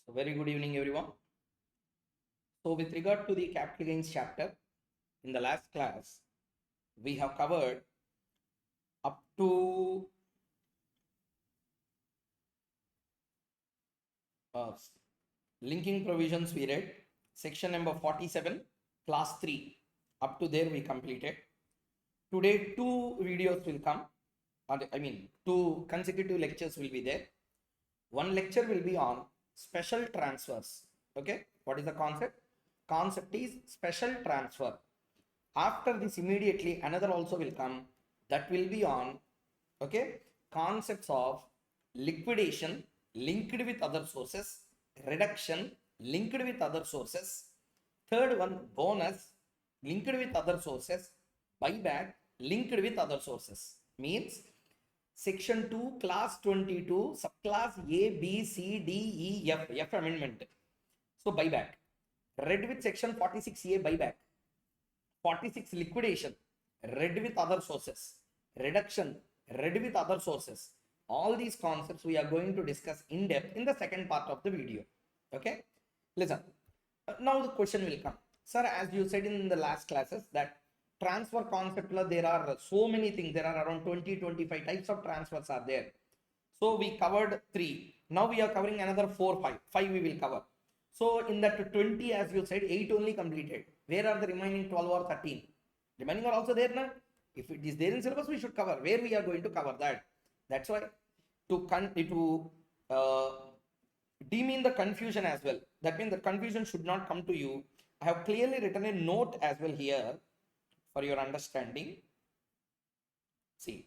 So very good evening everyone. So with regard to the capital gains chapter, in the last class, we have covered up to linking provisions we read, section number 47, class 3. Up to there we completed. Today two videos will come, two consecutive lectures will be there. One lecture will be on special transfers. Okay, what is the concept? Concept is special transfer. After this, immediately another also will come, that will be on concepts of liquidation linked with other sources, reduction linked with other sources, third one bonus linked with other sources, buyback linked with other sources. Means section 2 class 22 subclass A B C D E F amendment. So buyback read with section 46A buyback, 46 liquidation read with other sources, reduction read with other sources. All these concepts we are going to discuss in depth in the second part of the video. Okay, listen. Now the question will come, sir, as you said in the last classes that transfer concept, there are so many things, there are around 20-25 types of transfers are there. So we covered 3. Now we are covering another 5 we will cover. So in that 20, as you said, 8 only completed. Where are the remaining 12 or 13? Remaining are also there now. If it is there in syllabus, we should cover. Where we are going to cover that. That's why to demean the confusion as well. That means the confusion should not come to you. I have clearly written a note as well here for your understanding. See,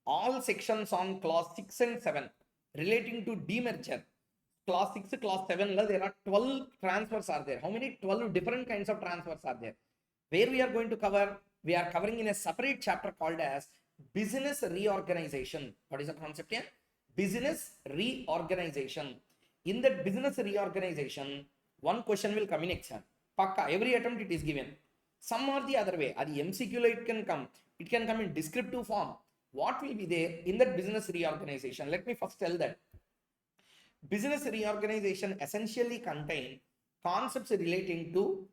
all sections on clause 6 and 7 relating to demerger. Clause 6, clause 7, there are 12 transfers are there. How many? 12 different kinds of transfers are there. Where we are going to cover, we are covering in a separate chapter called as business reorganization. What is the concept here? Business reorganization. In that business reorganization, one question will come in exam. Pakka, every attempt it is given. Some or the other way, the MCQ it can come. It can come in descriptive form. What will be there in that business reorganization? Let me first tell that. Business reorganization essentially contain concepts relating to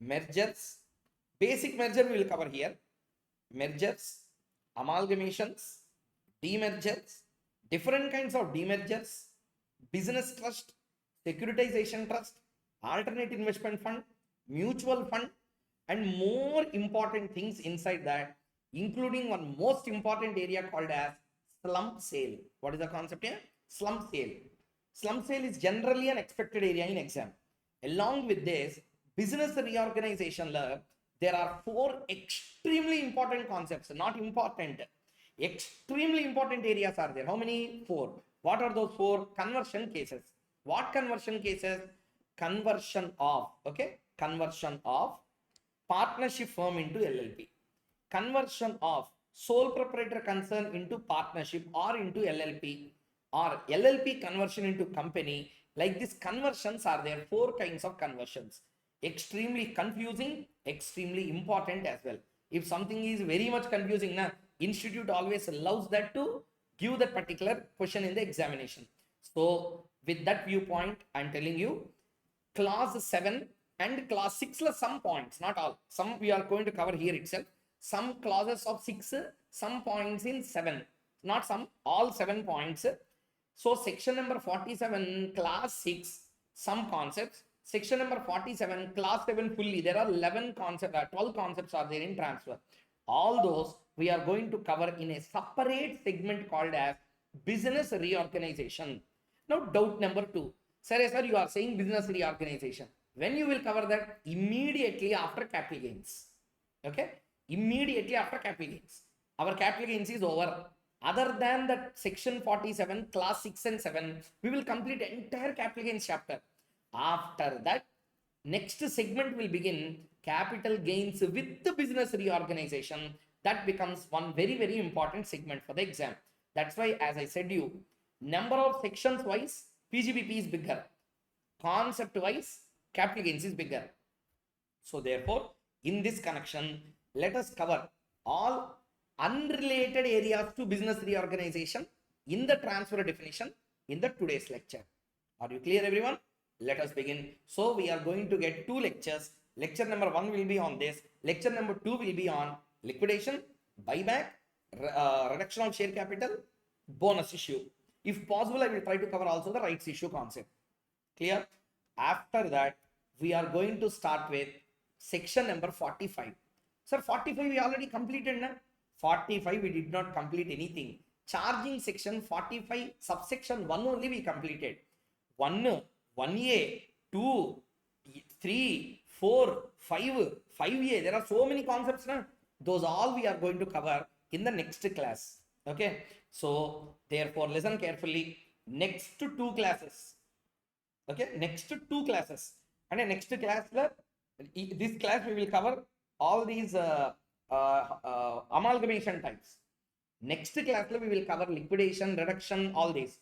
mergers. Basic merger we will cover here. Mergers, amalgamations, demergers, different kinds of demergers, business trust, securitization trust, alternate investment fund, mutual fund, and more important things inside that, including one most important area called as slump sale. What is the concept here? Slump sale. Slump sale is generally an expected area in exam. Along with this, business reorganization, there are 4 extremely important concepts, not important, extremely important areas are there. How many? 4. What are those 4? Conversion cases. What conversion cases? Conversion of, conversion of partnership firm into LLP. Conversion of sole proprietor concern into partnership or into LLP, or LLP conversion into company. Like these conversions are there, 4 kinds of conversions. Extremely confusing, extremely important as well. If something is very much confusing, institute always loves that to give that particular question in the examination. So with that viewpoint, I'm telling you, clause 7 and clause 6, some points, not all. Some we are going to cover here itself. Some clauses of 6, some points in 7. Not some, all 7 points. So section number 47, class 6, some concepts. Section number 47, class 7 fully, there are 11 concepts, 12 concepts are there in transfer. All those we are going to cover in a separate segment called as business reorganization. Now doubt number 2. Sir, you are saying business reorganization. When you will cover that? Immediately after capital gains. Okay? Immediately after capital gains. Our capital gains is over. Other than that section 47, class 6 and 7, we will complete the entire capital gains chapter. After that, next segment will begin capital gains with the business reorganization. That becomes one very, very important segment for the exam. That's why, as I said you, number of sections wise, PGBP is bigger. Concept wise, capital gains is bigger. So therefore, in this connection, let us cover all unrelated areas to business reorganization in the transfer definition in the today's lecture. Are you clear, everyone? let us begin. So we are going to get two lectures. Lecture number 1 will be on this. Lecture number 2 will be on liquidation, buyback, reduction of share capital, bonus issue. If possible, I will try to cover also the rights issue concept. Clear? After that, we are going to start with section number 45. Sir, 45 we already completed, na? 45 we did not complete anything. Charging section 45 subsection 1 only we completed. 1, 1A, 2, 3, 4, 5, 5A. There are so many concepts, na? Those all we are going to cover in the next class. Okay. So therefore listen carefully. Next to 2 classes. Okay. Next to 2 classes. And the next class, this class we will cover all these amalgamation types. Next class we will cover liquidation, reduction, all these.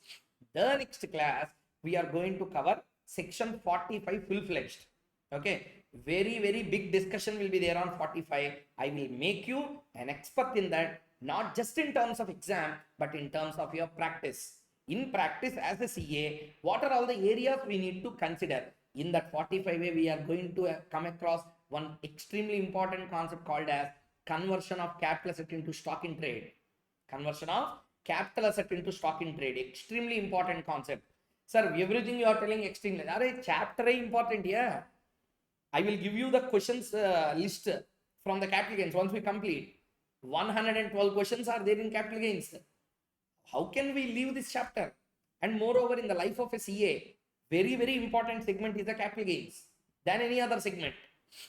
The next class we are going to cover section 45 full-fledged. Okay, very big discussion will be there on 45. I will make you an expert in that, not just in terms of exam, but in terms of your practice. In practice as a CA, what are all the areas we need to consider? In that 45A, we are going to come across one extremely important concept called as conversion of capital asset into stock in trade. Conversion of capital asset into stock in trade. Extremely important concept. Sir, everything you are telling extremely. Are chapter important, yeah. I will give you the questions list from the capital gains once we complete. 112 questions are there in capital gains. How can we leave this chapter? And moreover, in the life of a CA, very important segment is the capital gains than any other segment,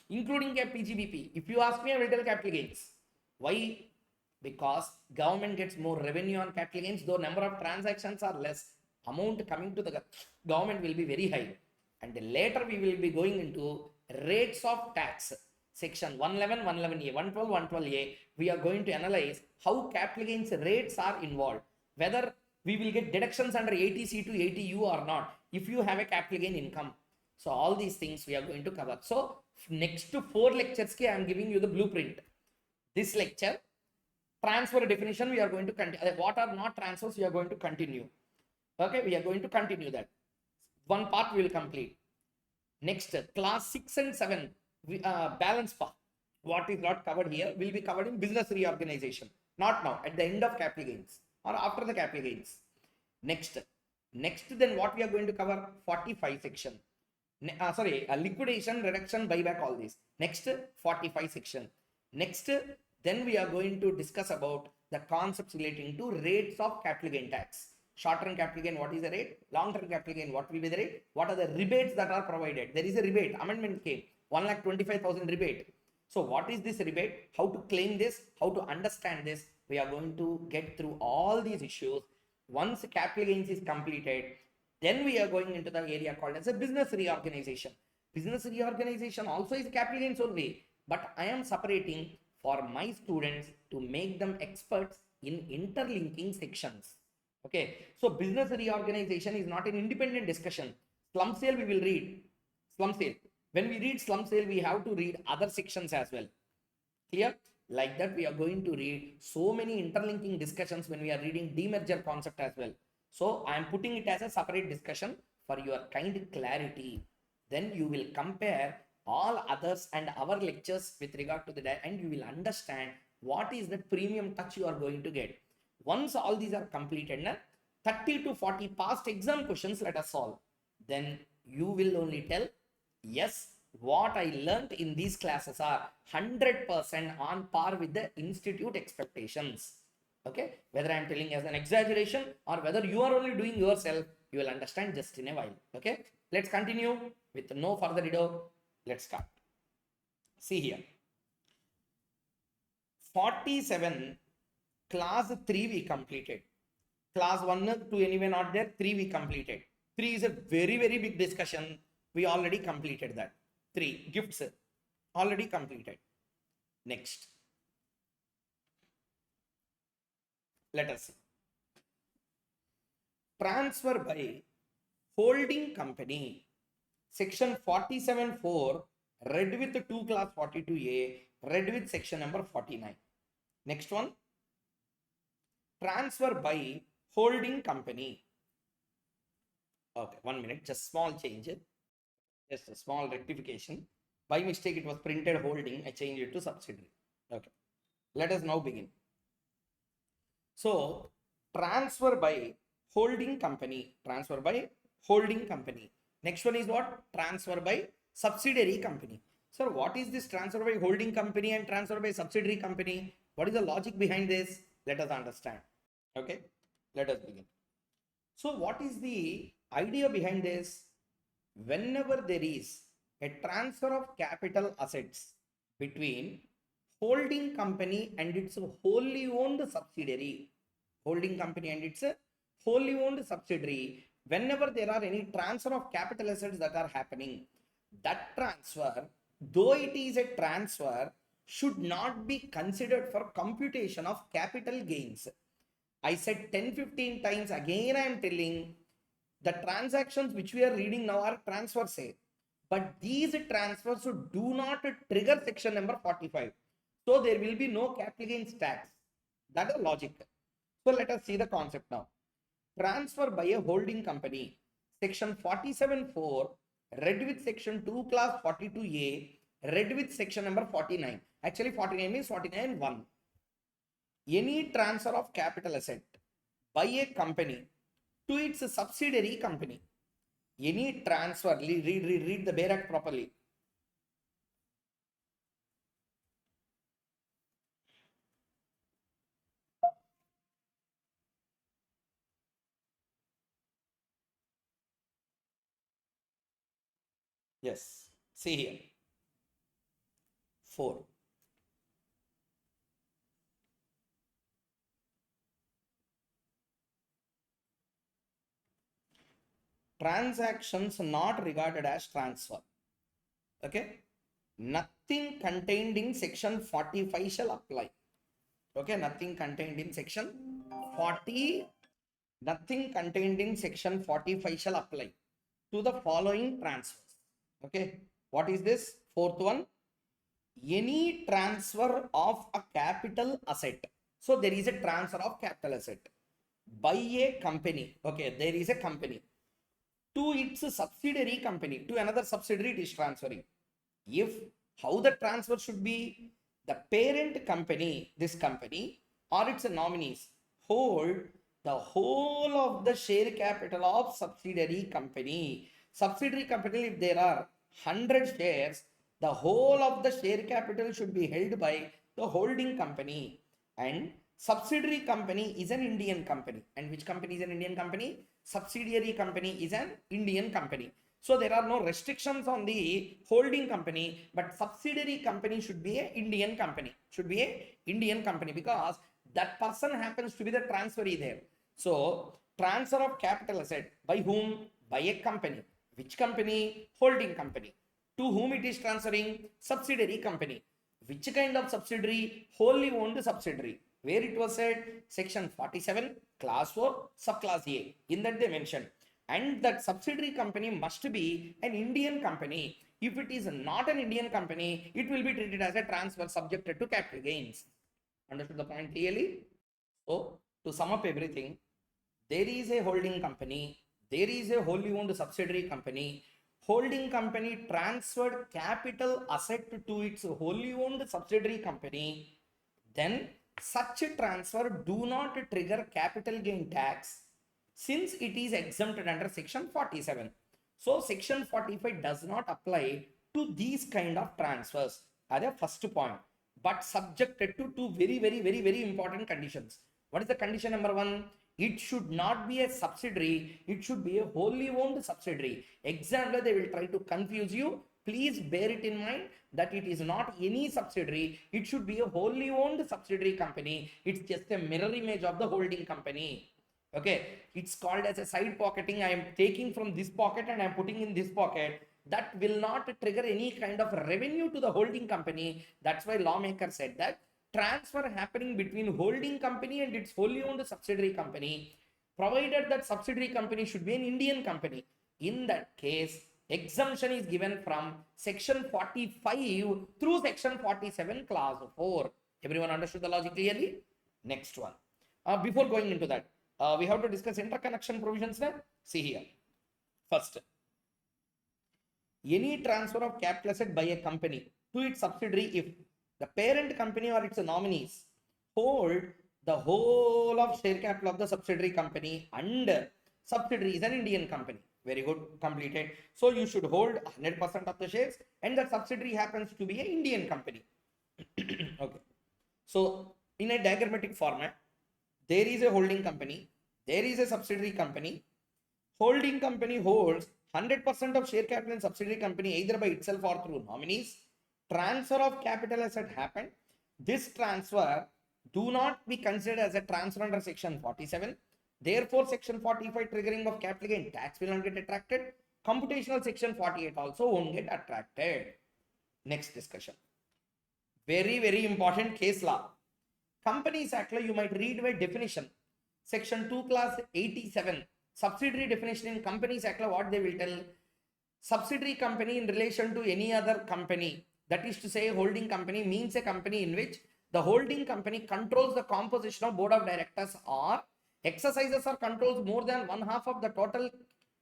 including PGBP. If you ask me, I will tell capital gains. Why? Because government gets more revenue on capital gains, though number of transactions are less, amount coming to the government will be very high. And later we will be going into rates of tax. Section 111, 111A, 112, 112A, we are going to analyze how capital gains rates are involved, whether we will get deductions under 80C to 80U or not, if you have a capital gain income. So all these things we are going to cover. So next to 4 lectures, I am giving you the blueprint. This lecture, transfer definition, we are going to continue. What are not transfers, we are going to continue. Okay, we are going to continue that. One part we will complete. Next, class 6 and 7, balance part. What is not covered here will be covered in business reorganization. Not now, at the end of capital gains or after the capital gains. Next, then what we are going to cover? 45 section. Liquidation, reduction, buyback, all these. Next, 45 section. Next, then we are going to discuss about the concepts relating to rates of capital gain tax. Short-term capital gain, what is the rate? Long-term capital gain, what will be the rate? What are the rebates that are provided? There is a rebate, amendment came, 1,25,000 rebate. So what is this rebate? How to claim this? How to understand this? We are going to get through all these issues. Once capital gains is completed, then we are going into the area called as a business reorganization. Business reorganization also is capital gains only, but I am separating for my students to make them experts in interlinking sections. Okay, so business reorganization is not an independent discussion. Slum sale we will read. Slum sale. When we read slum sale, we have to read other sections as well. Clear? Like that, we are going to read so many interlinking discussions when we are reading demerger concept as well. So I am putting it as a separate discussion for your kind clarity. Then you will compare all others and our lectures with regard to the and you will understand what is the premium touch you are going to get. Once all these are completed, 30 to 40 past exam questions let us solve. Then you will only tell, yes, what I learned in these classes are 100% on par with the institute expectations. Okay, whether I am telling as an exaggeration or whether you are only doing yourself, you will understand just in a while. Okay, let's continue with no further ado. Let's start. See here, 47. Class 3 we completed. Class 1, 2 anyway not there. 3 we completed. 3 is a very big discussion. We already completed that. 3 gifts already completed. Next, let us see. Transfer by holding company. Section 47(4) read with 2 class 42A, read with section number 49. Next one, transfer by holding company. Okay, 1 minute, just small change. Just a small rectification. By mistake, it was printed holding. I changed it to subsidiary. Okay. Let us now begin. So, transfer by holding company. Transfer by holding company. Next one is what? Transfer by subsidiary company. Sir, what is this transfer by holding company and transfer by subsidiary company? What is the logic behind this? Let us understand. Okay. Let us begin. So, what is the idea behind this? Whenever there is a transfer of capital assets between holding company and its wholly owned subsidiary, holding company and its wholly owned subsidiary, whenever there are any transfer of capital assets that are happening, that transfer, though it is a transfer, should not be considered for computation of capital gains. I said 10-15 times, again I am telling, the transactions which we are reading now are transfer say, but these transfers do not trigger section number 45. So there will be no capital gains tax. That is logic. So let us see the concept now. Transfer by a holding company. Section 47(4) read with section 2 class 42A, read with section number 49. Actually 49 means 49(1). Any transfer of capital asset by a company to its subsidiary company. Any transfer, read the bare act properly. Yes, see here. 4. Transactions not regarded as transfer. Okay. Nothing contained in section 45 shall apply. Okay. Nothing contained in section 40. Nothing contained in section 45 shall apply to the following transfers. Okay. What is this? Fourth one. Any transfer of a capital asset. So there is a transfer of capital asset by a company. Okay. There is a company to its subsidiary company, to another subsidiary it is transferring. If how the transfer should be, the parent company, this company or its nominees hold the whole of the share capital of subsidiary company. Subsidiary company, if there are 100 shares, the whole of the share capital should be held by the holding company. And subsidiary company is an Indian company. And which company is an Indian company? Subsidiary company is an Indian company. So there are no restrictions on the holding company, but subsidiary company should be an Indian company. Should be an Indian company because that person happens to be the transferee there. So transfer of capital asset by whom? By a company. Which company? Holding company. To whom it is transferring? Subsidiary company. Which kind of subsidiary? Wholly owned subsidiary. Where it was said? Section 47, class 4, subclass A. In that they mentioned. And that subsidiary company must be an Indian company. If it is not an Indian company, it will be treated as a transfer subjected to capital gains. Understood the point clearly? So, to sum up everything, there is a holding company, there is a wholly owned subsidiary company. Holding company transferred capital asset to its wholly owned subsidiary company. Then such a transfer do not trigger capital gain tax since it is exempted under section 47. So section 45 does not apply to these kind of transfers as a first point, but subjected to two very important conditions. What is the condition number 1? It should not be a subsidiary, it should be a wholly owned subsidiary. Example, they will try to confuse you. Please bear it in mind that it is not any subsidiary, it should be a wholly owned subsidiary company. It's just a mirror image of the holding company. Okay, it's called as a side pocketing. I am taking from this pocket and I am putting in this pocket. That will not trigger any kind of revenue to the holding company. That's why lawmaker said that transfer happening between holding company and its wholly owned subsidiary company, provided that subsidiary company should be an Indian company. In that case, exemption is given from section 45 through section 47 clause 4. Everyone understood the logic clearly? Next one. Before going into that, we have to discuss interconnection provisions now. See here. First, any transfer of capital asset by a company to its subsidiary if the parent company or its nominees hold the whole of share capital of the subsidiary company and subsidiary is an Indian company. Very good, completed. So you should hold 100% of the shares and the subsidiary happens to be an Indian company. Okay. So in a diagrammatic format, there is a holding company, there is a subsidiary company. Holding company holds 100% of share capital in subsidiary company either by itself or through nominees. Transfer of capital asset happened. This transfer do not be considered as a transfer under section 47. Therefore, section 45 triggering of capital gain tax will not get attracted. Computational section 48 also won't get attracted. Next discussion. Very, very important case law. Companies Act, you might read by definition. Section 2 class 87. Subsidiary definition in Companies Act, what they will tell? Subsidiary company in relation to any other company. That is to say, holding company means a company in which the holding company controls the composition of board of directors or exercises or controls more than one half of the total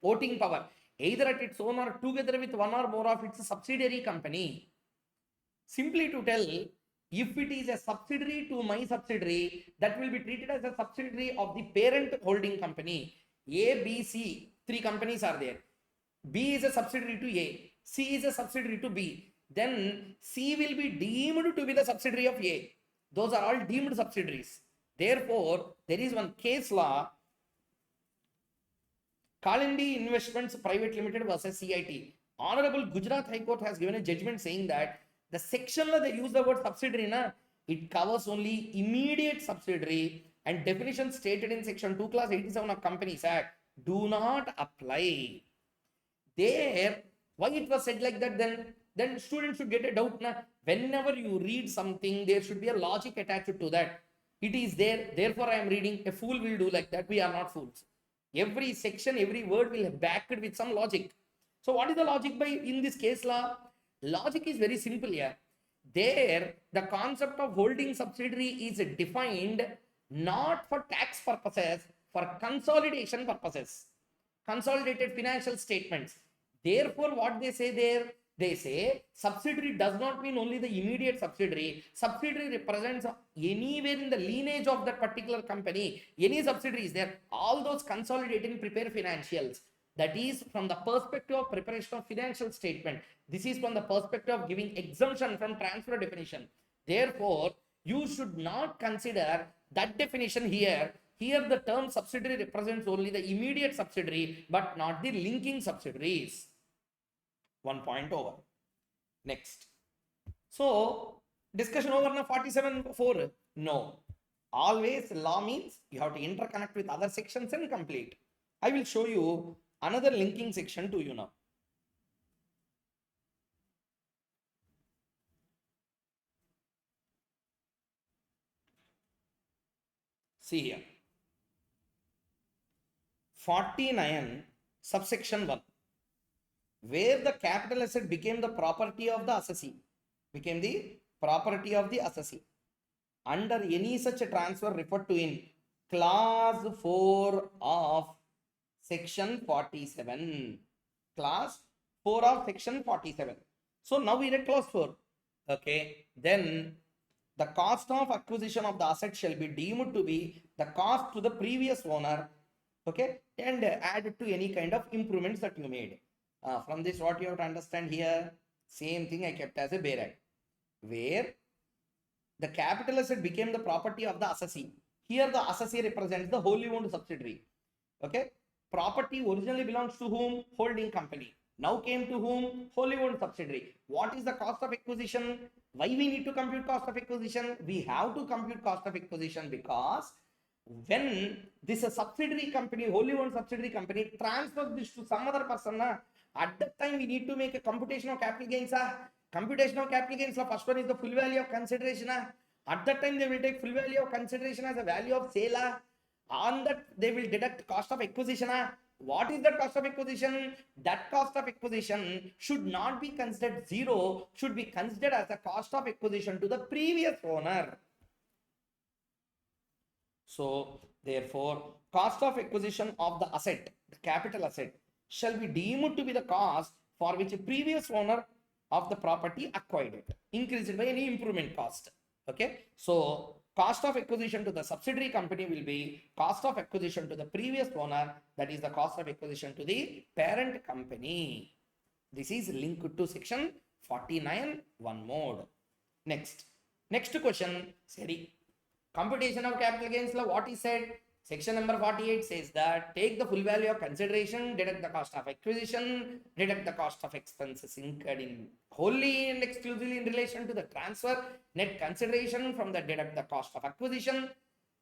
voting power, either at its own or together with one or more of its subsidiary company. Simply to tell, if it is a subsidiary to my subsidiary, that will be treated as a subsidiary of the parent holding company. A, B, C, three companies are there. B is a subsidiary to A, C is a subsidiary to B. Then C will be deemed to be the subsidiary of A. Those are all deemed subsidiaries. Therefore, there is one case law, Kalindi Investments Private Limited versus CIT. Honorable Gujarat High Court has given a judgment saying that the section they use the word subsidiary, it covers only immediate subsidiary, and definition stated in section 2 class 87 of Companies Act do not apply. There, why it was said like that, then students should get a doubt. Whenever you read something, there should be a logic attached to that. It is there, therefore I am reading. A fool will do like that. We are not fools. Every section, every word will have backed with some logic. So what is the logic by in this case law? Logic is very simple here. There, the concept of holding subsidiary is defined not for tax purposes, for consolidation purposes. Consolidated financial statements. Therefore, what they say there, they say subsidiary does not mean only the immediate subsidiary. Subsidiary represents anywhere in the lineage of that particular company. Any subsidiary is there. All those consolidating prepare financials. That is from the perspective of preparation of financial statement. This is from the perspective of giving exemption from transfer definition. Therefore, you should not consider that definition here. Here the term subsidiary represents only the immediate subsidiary, but not the linking subsidiaries. 1 point over. Next. So, discussion over now 47.4. No. Always law means you have to interconnect with other sections and complete. I will show you another linking section to you now. See here. 49 subsection 1. Where the capital asset became the property of the assessee. Became the property of the assessee. Under any such a transfer referred to in clause 4 of section 47. Clause 4 of section 47. So now we read clause 4. Okay. Then the cost of acquisition of the asset shall be deemed to be the cost to the previous owner. Okay. And add to any kind of improvements that you made. From this, what you have to understand here, same thing I kept as a barrack. Where the capital asset became the property of the assessee. Here the assessee represents the wholly owned subsidiary. Okay. Property originally belongs to whom? Holding company. Now came to whom? Wholly owned subsidiary. What is the cost of acquisition? Why we need to compute cost of acquisition? We have to compute cost of acquisition because when this subsidiary company, wholly owned subsidiary company, transfers this to some other person, at that time we need to make a computation of capital gains. Computation of capital gains, first one is the full value of consideration. At that time they will take full value of consideration as a value of sale. On that they will deduct cost of acquisition. What is the cost of acquisition? That cost of acquisition should not be considered zero, should be considered as the cost of acquisition to the previous owner. So therefore, cost of acquisition of the asset, the capital asset, shall be deemed to be the cost for which a previous owner of the property acquired it, increased by any improvement cost. Okay, so cost of acquisition to the subsidiary company will be cost of acquisition to the previous owner, that is the cost of acquisition to the parent company. This is linked to section 49 one mode. Next question, Seri. Computation of capital gains law, what is said? Section number 48 says that take the full value of consideration, deduct the cost of acquisition, deduct the cost of expenses incurred in wholly and exclusively in relation to the transfer, net consideration from the deduct the cost of acquisition.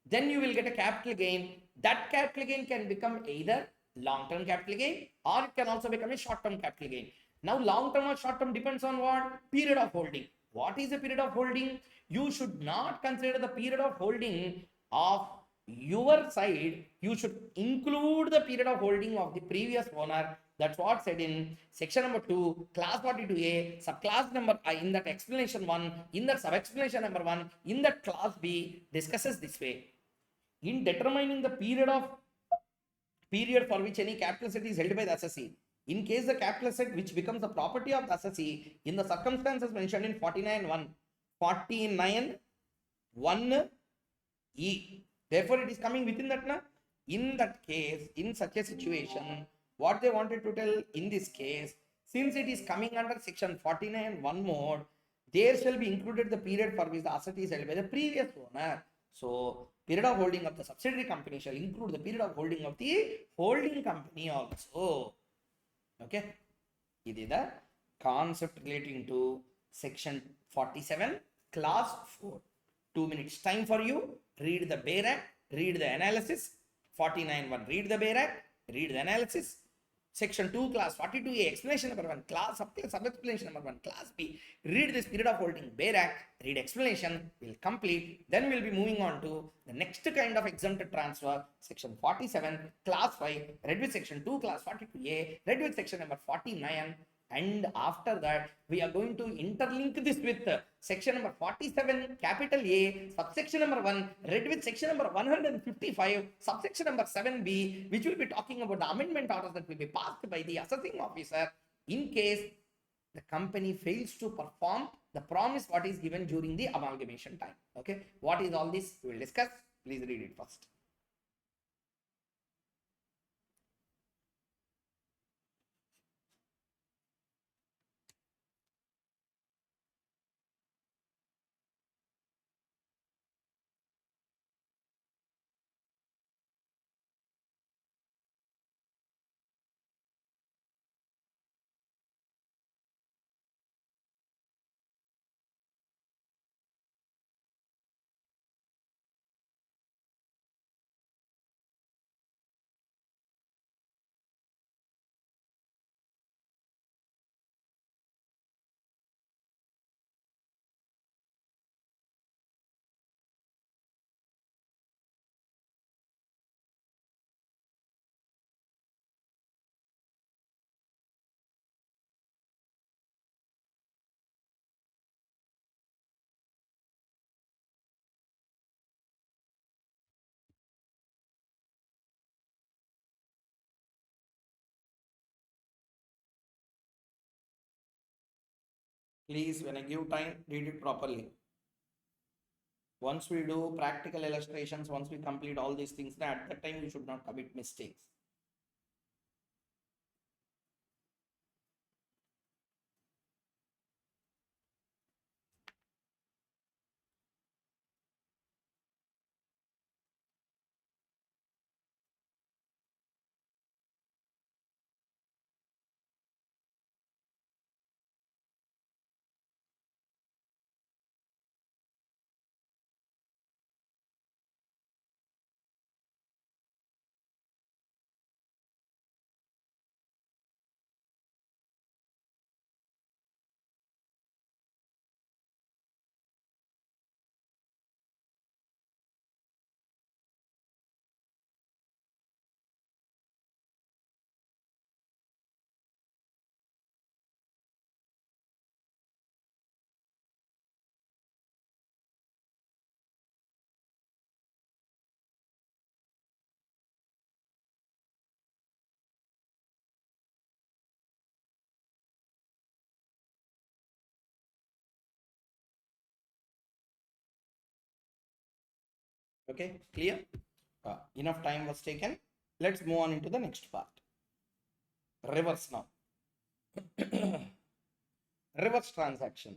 Then you will get a capital gain. That capital gain can become either long-term capital gain or it can also become a short-term capital gain. Now, long-term or short-term depends on what? Period of holding. What is the period of holding? You should not consider the period of holding of your side. You should include the period of holding of the previous owner. That's what said in section number 2, class 42A, subclass number I, in that explanation 1, in that sub-explanation number 1, in that class B, discusses this way. In determining the period for which any capital asset is held by the assessee, in case the capital asset which becomes the property of the assessee in the circumstances mentioned in 49(1)(e), therefore it is coming within that. In that case, in such a situation, what they wanted to tell in this case, since it is coming under section 49(1) mode, there shall be included the period for which the asset is held by the previous owner. So, period of holding of the subsidiary company shall include the period of holding of the holding company also. Okay, this is the concept relating to section 47, class 4. 2 minutes time for you. Read the Bare Act, read the analysis. 49(1), read the Bare Act, read the analysis. Section 2, class 42A, explanation number 1, class sub-explanation number 1, class B. Read this period of holding, Bare Act, read explanation, will complete. Then we'll be moving on to the next kind of exempted transfer, section 47, class 5, read with section 2, class 42A, read with section number 49. And after that, we are going to interlink this with section number 47, capital A, subsection number 1, read with section number 155, subsection number 7B, which will be talking about the amendment orders that will be passed by the assessing officer in case the company fails to perform the promise what is given during the amalgamation time. Okay, what is all this? We will discuss. Please read it first. Please, when I give time, read it properly. Once we do practical illustrations, once we complete all these things, at that time we should not commit mistakes. Okay, clear? Enough time was taken. Let's move on into the next part. Reverse now. Reverse transaction.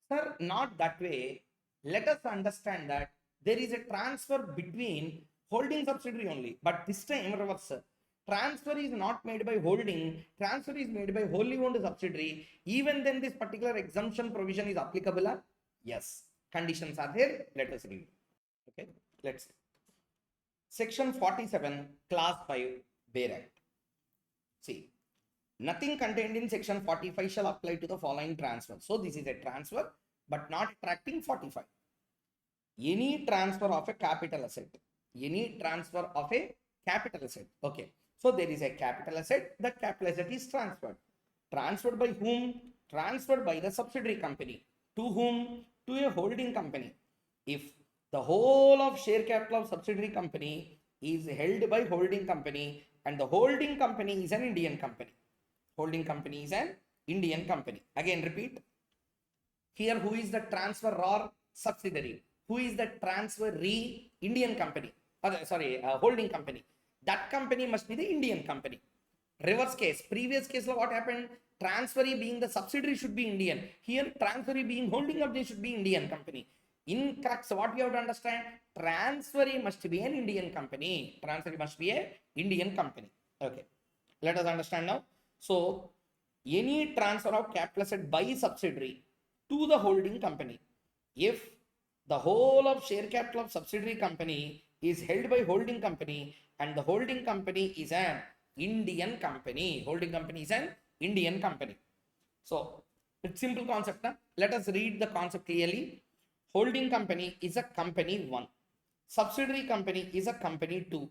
Sir, not that way. Let us understand that there is a transfer between holding subsidiary only, but this time reverse. Transfer is not made by holding, transfer is made by wholly owned subsidiary. Even then, this particular exemption provision is applicable. Yes, conditions are there. Let us read. Okay, let's see. Section 47, Class 5, Bear Act. See, nothing contained in section 45 shall apply to the following transfer. So this is a transfer, but not attracting 45. Any transfer of a capital asset. Any transfer of a capital asset. Okay. So there is a capital asset. That capital asset is transferred. Transferred by whom? Transferred by the subsidiary company. To whom? To a holding company. If the whole of share capital of subsidiary company is held by holding company and the holding company is an Indian company. Holding company is an Indian company. Again, repeat. Here, who is the transferor? Subsidiary. Who is the transferee? Indian company. Holding company. That company must be the Indian company. Reverse case. Previous case, what happened? Transferee being the subsidiary should be Indian. Here, transferee being holding company should be Indian company. In crux, what we have to understand? Transferee must be an Indian company. Transferee must be a Indian company. Okay. Let us understand now. So, any transfer of capital asset by subsidiary to the holding company, if the whole of share capital of subsidiary company is held by holding company and the holding company is an Indian company. Holding company is an Indian company. So, it's simple concept. Huh? Let us read the concept clearly. Holding company is a company 1. Subsidiary company is a company 2.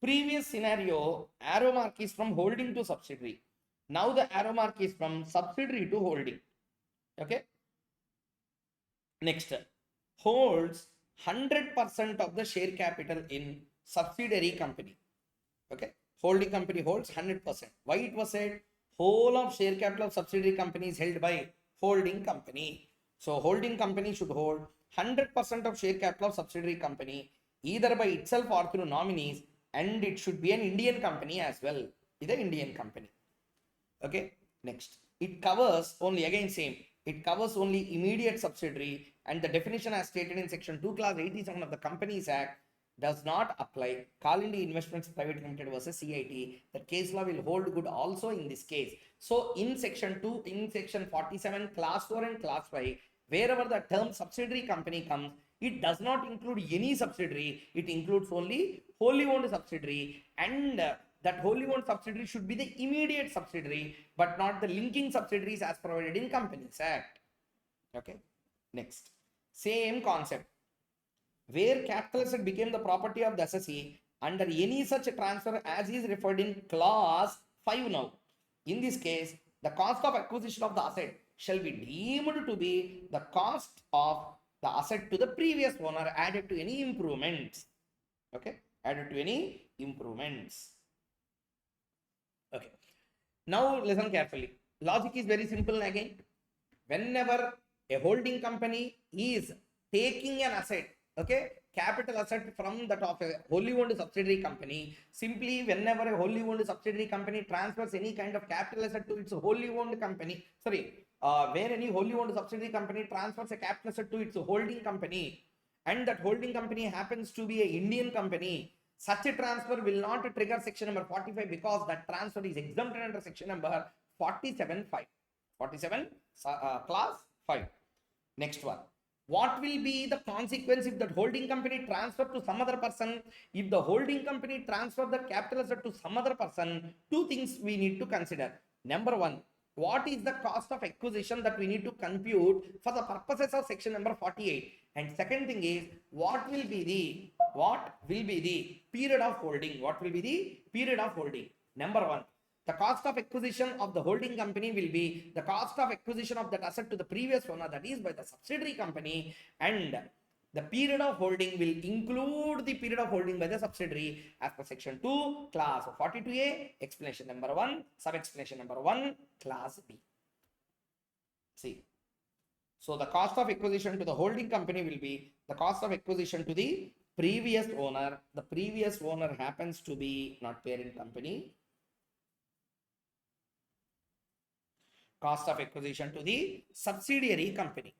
Previous scenario, arrow mark is from holding to subsidiary. Now the arrow mark is from subsidiary to holding. Okay. Next, holds 100% of the share capital in subsidiary company. Okay. Holding company holds 100%. Why it was said? Whole of share capital of subsidiary company is held by holding company. So holding company should hold 100% of share capital of subsidiary company either by itself or through nominees, and it should be an Indian company as well. It's an Indian company. Okay. Next, it covers only, again same, it covers only immediate subsidiary, and the definition as stated in section 2 clause 87 of the Companies Act does not apply. Call India Investments Private Limited versus CIT. The case law will hold good also in this case. So in section 2, in section 47, class 4 and class 5, wherever the term subsidiary company comes, it does not include any subsidiary. It includes only wholly owned subsidiary, and that wholly owned subsidiary should be the immediate subsidiary, but not the linking subsidiaries as provided in Companies Act. Okay. Next, same concept. Where capital asset became the property of the assessee under any such transfer as is referred in clause 5 now. In this case, the cost of acquisition of the asset shall be deemed to be the cost of the asset to the previous owner added to any improvements. Okay, added to any improvements. Okay. Now listen carefully. Logic is very simple again. Whenever a holding company is taking an asset, okay, capital asset from that of a wholly owned subsidiary company, simply whenever a wholly owned subsidiary company transfers any kind of capital asset to its wholly owned company, where any wholly owned subsidiary company transfers a capital asset to its holding company, and that holding company happens to be an Indian company, such a transfer will not trigger section number 45 because that transfer is exempted under section number 47.5. 47 class 5. Next one. What will be the consequence if that holding company transfer to some other person? If the holding company transfer the capital asset to some other person, two things we need to consider. Number one, what is the cost of acquisition that we need to compute for the purposes of section number 48? And second thing is, what will be the period of holding? What will be the period of holding? Number one, the cost of acquisition of the holding company will be the cost of acquisition of that asset to the previous owner, that is by the subsidiary company, and the period of holding will include the period of holding by the subsidiary as per section 2, class 42A, explanation number 1, sub explanation number 1, class B. See. So the cost of acquisition to the holding company will be the cost of acquisition to the previous owner, the previous owner happens to be not parent company, cost of acquisition to the subsidiary company.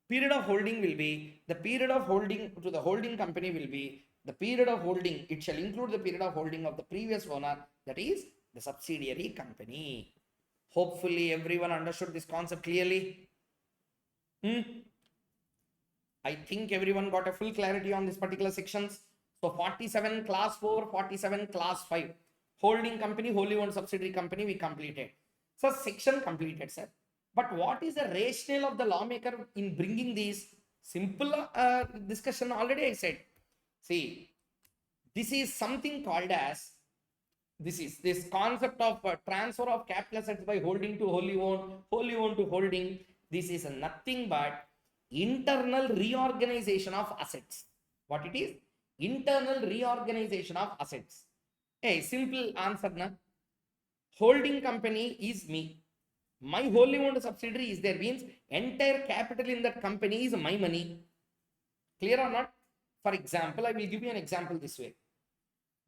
Period of holding will be, the period of holding to the holding company will be the period of holding, it shall include the period of holding of the previous owner, that is the subsidiary company. Hopefully everyone understood this concept clearly. I think everyone got a full clarity on this particular sections. So 47 class 4, 47 class 5. Holding company, wholly owned subsidiary company, we completed. So section completed, sir. But what is the rationale of the lawmaker in bringing these? Simple discussion already I said. See, this is something called as, this concept of transfer of capital assets by holding to wholly owned to holding. This is nothing but internal reorganization of assets. What it is? Internal reorganization of assets. Hey, simple answer na. Holding company is me. My wholly owned subsidiary is there, means entire capital in that company is my money. Clear or not? For example, I will give you an example this way.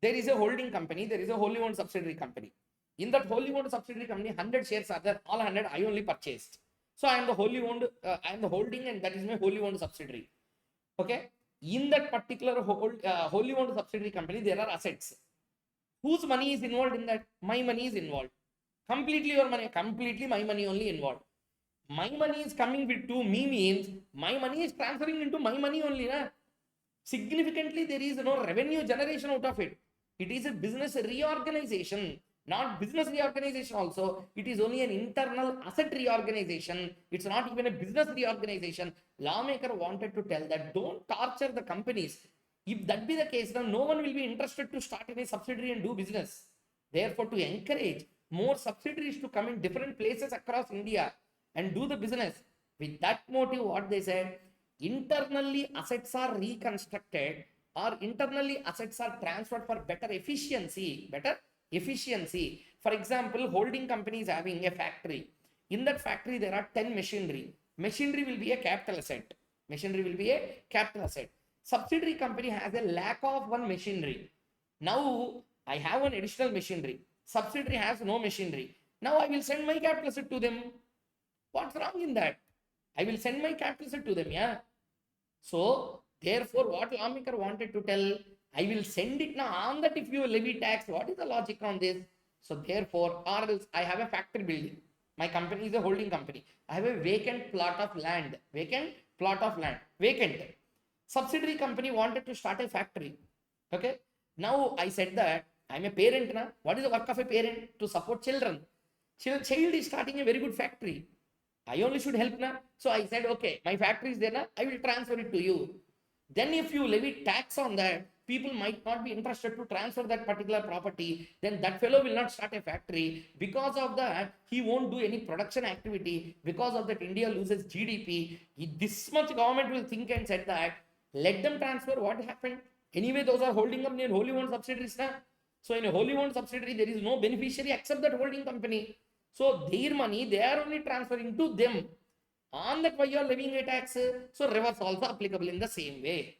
There is a holding company, there is a wholly owned subsidiary company. In that wholly owned subsidiary company, 100 shares are there, all 100 I only purchased. So I am the wholly owned, I am the holding, and that is my wholly owned subsidiary. Okay. In that particular wholly owned subsidiary company, there are assets. Whose money is involved in that? My money is involved. Completely your money, completely my money only involved. My money is coming to me means my money is transferring into my money only. Na? Significantly, there is no revenue generation out of it. It is a business reorganization, not business reorganization also. It is only an internal asset reorganization. It's not even a business reorganization. Lawmaker wanted to tell that don't torture the companies. If that be the case, then no one will be interested to start in a subsidiary and do business. Therefore, to encourage more subsidiaries to come in different places across India and do the business, with that motive, what they said, internally assets are reconstructed or internally assets are transferred for better efficiency. For example, holding company is having a factory. In that factory, there are 10 machinery. Machinery will be a capital asset. Subsidiary company has a lack of one machinery. Now, I have an additional machinery. Subsidiary has no machinery. Now, I will send my capital asset to them. What's wrong in that? I will send my capital asset to them, yeah. So, therefore, what lawmaker wanted to tell, I will send it now. On that, if you levy tax, what is the logic on this? So, therefore, or else I have a factory building. My company is a holding company. I have a vacant plot of land. Vacant. Subsidiary company wanted to start a factory. Okay. Now, I said that I am a parent. Na? What is the work of a parent? To support children. Child is starting a very good factory. I only should help now. So I said, okay, my factory is there now. I will transfer it to you. Then if you levy tax on that, people might not be interested to transfer that particular property. Then that fellow will not start a factory. Because of that, he won't do any production activity. Because of that, India loses GDP. This much government will think and said that, let them transfer. What happened? Anyway, those are holding company and wholly owned subsidiaries now. So in a wholly owned subsidiary, there is no beneficiary except that holding company. So their money, they are only transferring to them. On that, why you are levying a tax? So reverse also applicable in the same way.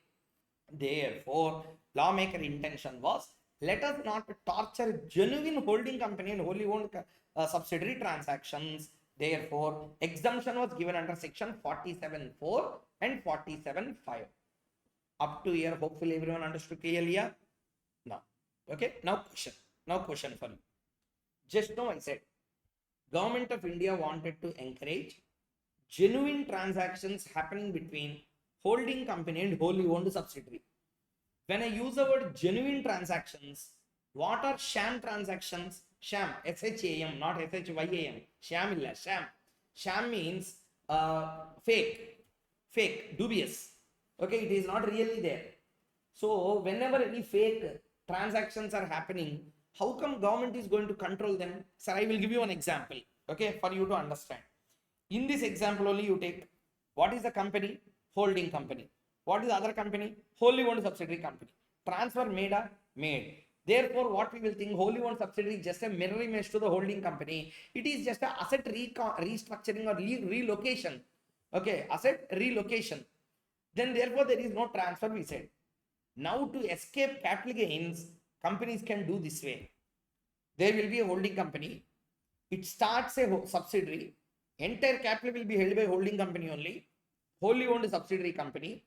Therefore, lawmaker intention was, let us not torture genuine holding company and wholly owned subsidiary transactions. Therefore, exemption was given under section 47.4 and 47.5. Up to here, hopefully everyone understood clearly. Yeah? Now, okay. Now question for you. Just now I said, Government of India wanted to encourage genuine transactions happening between holding company and wholly owned subsidiary. When I use the word genuine transactions, what are sham transactions? Sham, S-H-A-M, not S-H-Y-A-M. Sham illa, sham. Sham means fake, dubious. Okay, it is not really there. So whenever any fake transactions are happening, how come government is going to control them? Sir, I will give you an example, okay, for you to understand. In this example only you take, what is the company? Holding company. What is the other company? Wholly owned subsidiary company. Transfer made. Therefore, what we will think, wholly owned subsidiary is just a mirror image to the holding company. It is just a asset restructuring or relocation. Okay, asset relocation. Then therefore there is no transfer, we said. Now to escape capital gains, companies can do this way. There will be a holding company. It starts a subsidiary. Entire capital will be held by holding company only. Wholly owned subsidiary company.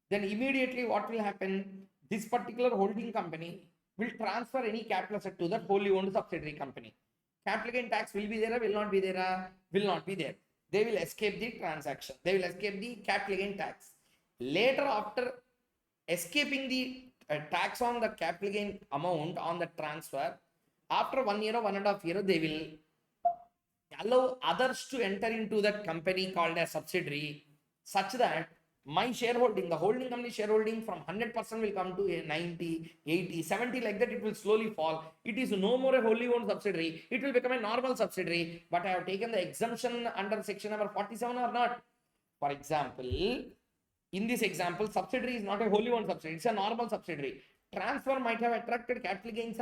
Then immediately what will happen? This particular holding company will transfer any capital asset to that wholly owned subsidiary company. Capital gain tax will be there or will not be there? Will not be there. They will escape the transaction. They will escape the capital gain tax. Later, after escaping the tax on the capital gain amount on the transfer, after 1 year or 1.5 years, they will allow others to enter into that company called a subsidiary, such that my shareholding, the holding company shareholding from 100% will come to a 90, 80, 70, like that it will slowly fall. It is no more a wholly owned subsidiary. It will become a normal subsidiary. But I have taken the exemption under section number 47 or not. For example, in this example, subsidiary is not a wholly owned subsidiary. It's a normal subsidiary. Transfer might have attracted capital gains.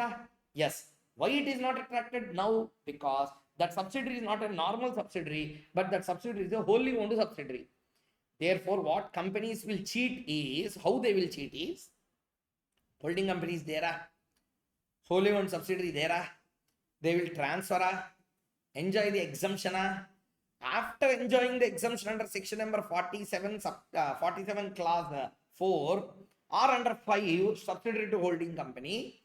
Yes. Why it is not attracted now? Because that subsidiary is not a normal subsidiary, but that subsidiary is a wholly owned subsidiary. Therefore, what companies will cheat is, how they will cheat is, holding companies there, wholly owned subsidiary there, they will transfer, enjoy the exemption. After enjoying the exemption under section number 47, 47 clause 4 or under 5, subsidiary to holding company,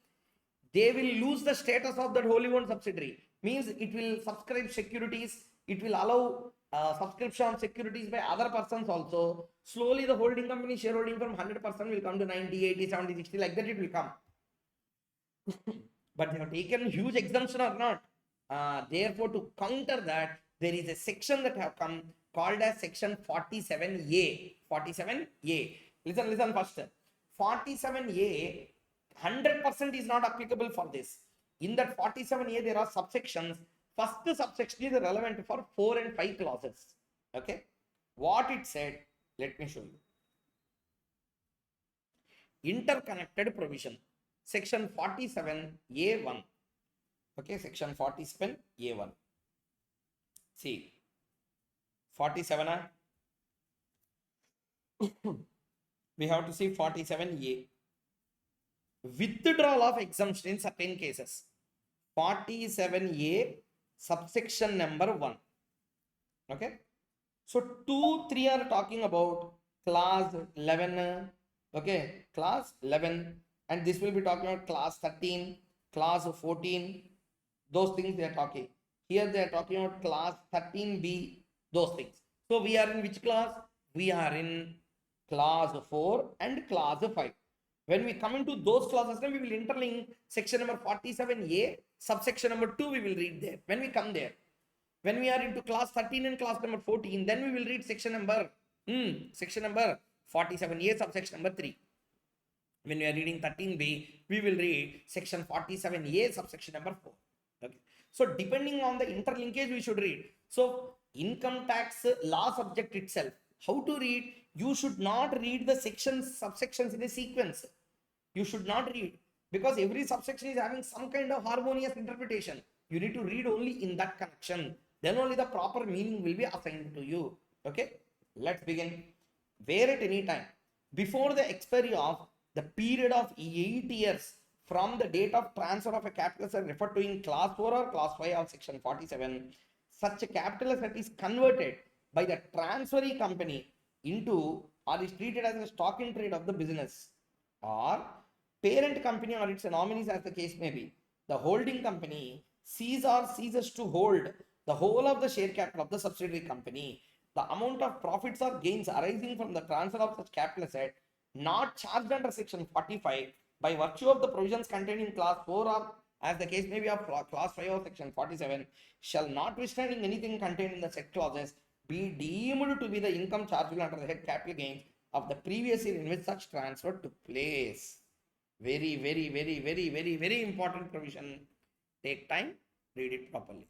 they will lose the status of that wholly owned subsidiary. Means it will subscribe securities, it will allow subscription of securities by other persons also. Slowly the holding company shareholding from 100% will come to 90, 80, 70, 60, like that it will come. But they have taken huge exemption or not. Therefore, to counter that, there is a section that have come called as section 47A. 47A. Listen first. 47A, 100% is not applicable for this. In that 47A, there are subsections. First subsection is relevant for 4 and 5 clauses. Okay. What it said, let me show you. Interconnected provision. Section 47A1. Okay, section 47A1. See, 47. We have to see 47A. Withdrawal of exemption in certain cases. 47A, subsection number 1. Okay. So 2, 3 are talking about clause 11. Okay, clause 11. And this will be talking about clause 13, clause 14. Those things they are talking. Here they are talking about clause 13B, those things. So we are in which clause? We are in clause 4 and clause 5. When we come into those clauses, then we will interlink section number 47A, subsection number 2, we will read there. When we come there, when we are into clause 13 and clause number 14, then we will read section number 47A, subsection number 3. When we are reading 13B, we will read section 47A, subsection number 4. Okay. So depending on the interlinkage, we should read. So income tax law subject itself, how to read? You should not read the sections, subsections in a sequence. You should not read, because every subsection is having some kind of harmonious interpretation. You need to read only in that connection. Then only the proper meaning will be assigned to you. Okay. Let's begin. Where at any time before the expiry of the period of 8 years from the date of transfer of a capital asset referred to in clause 4 or clause 5 of section 47, such a capital asset is converted by the transferee company into or is treated as a stock in trade of the business or parent company or its nominees, as the case may be. The holding company ceases to hold the whole of the share capital of the subsidiary company. The amount of profits or gains arising from the transfer of such capital asset not charged under section 45 by virtue of the provisions contained in clause 4 or as the case may be of clause 5 of section 47 shall, notwithstanding anything contained in the said clauses, be deemed to be the income chargeable under the head capital gains of the previous year in which such transfer took place. Very, very, very, very, very, very important provision. Take time, read it properly.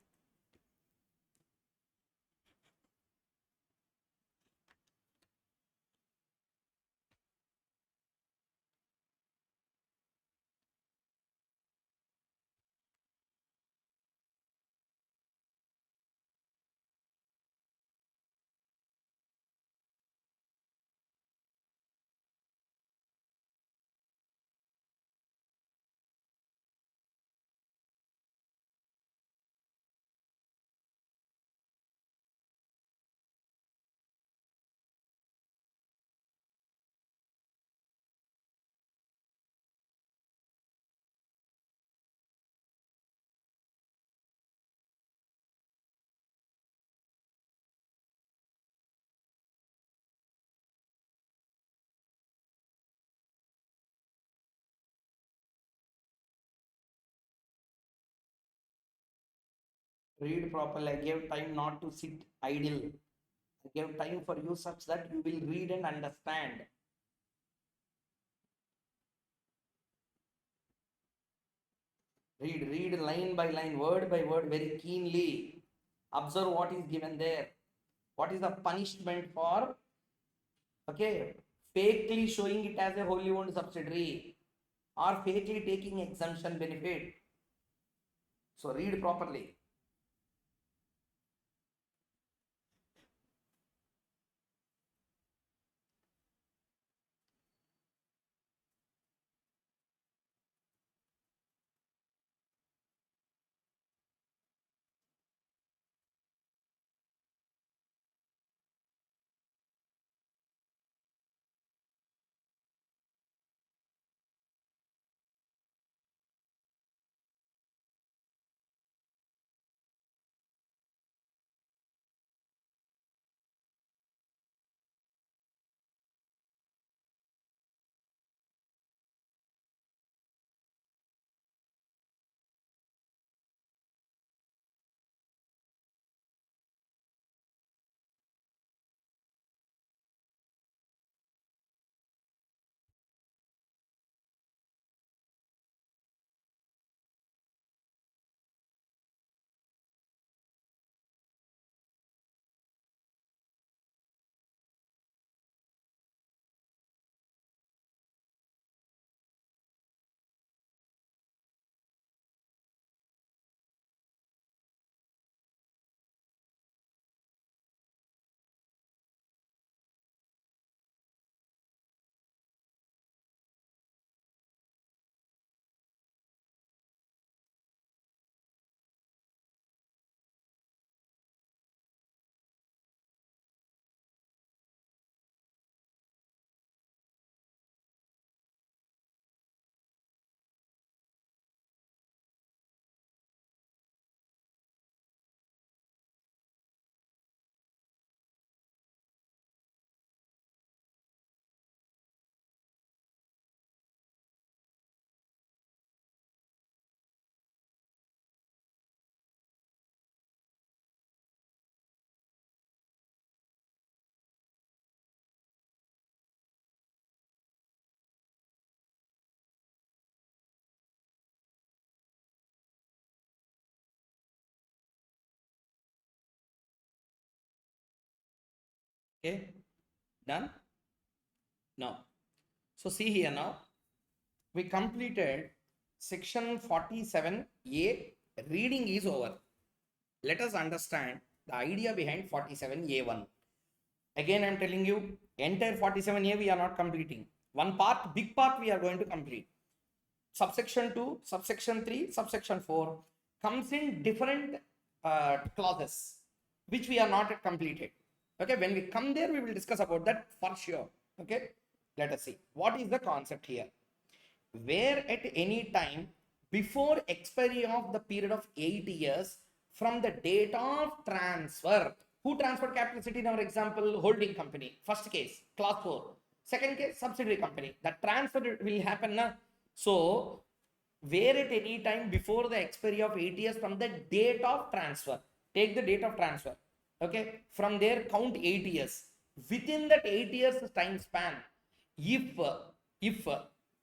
Read properly. I gave time not to sit idle. I gave time for you such that you will read and understand. Read line by line, word by word, very keenly. Observe what is given there. What is the punishment for, okay, fakely showing it as a wholly owned subsidiary or fakely taking exemption benefit? So read properly. Okay, done now. So see here now, we completed section 47A. Reading is over. Let us understand the idea behind 47A1. Again, I am telling you, entire 47A we are not completing. One part, big part we are going to complete. Subsection 2, subsection 3, subsection 4 comes in different clauses, which we are not yet completed. Okay, when we come there, we will discuss about that for sure. Okay, let us see. What is the concept here? Where at any time before expiry of the period of 8 years from the date of transfer, who transferred capacity in our example? Holding company. First case, class 4. Second case, subsidiary company. The transfer will happen now. So where at any time before the expiry of 8 years from the date of transfer, take the date of transfer, okay, from there count 8 years. Within that 8 years time span, if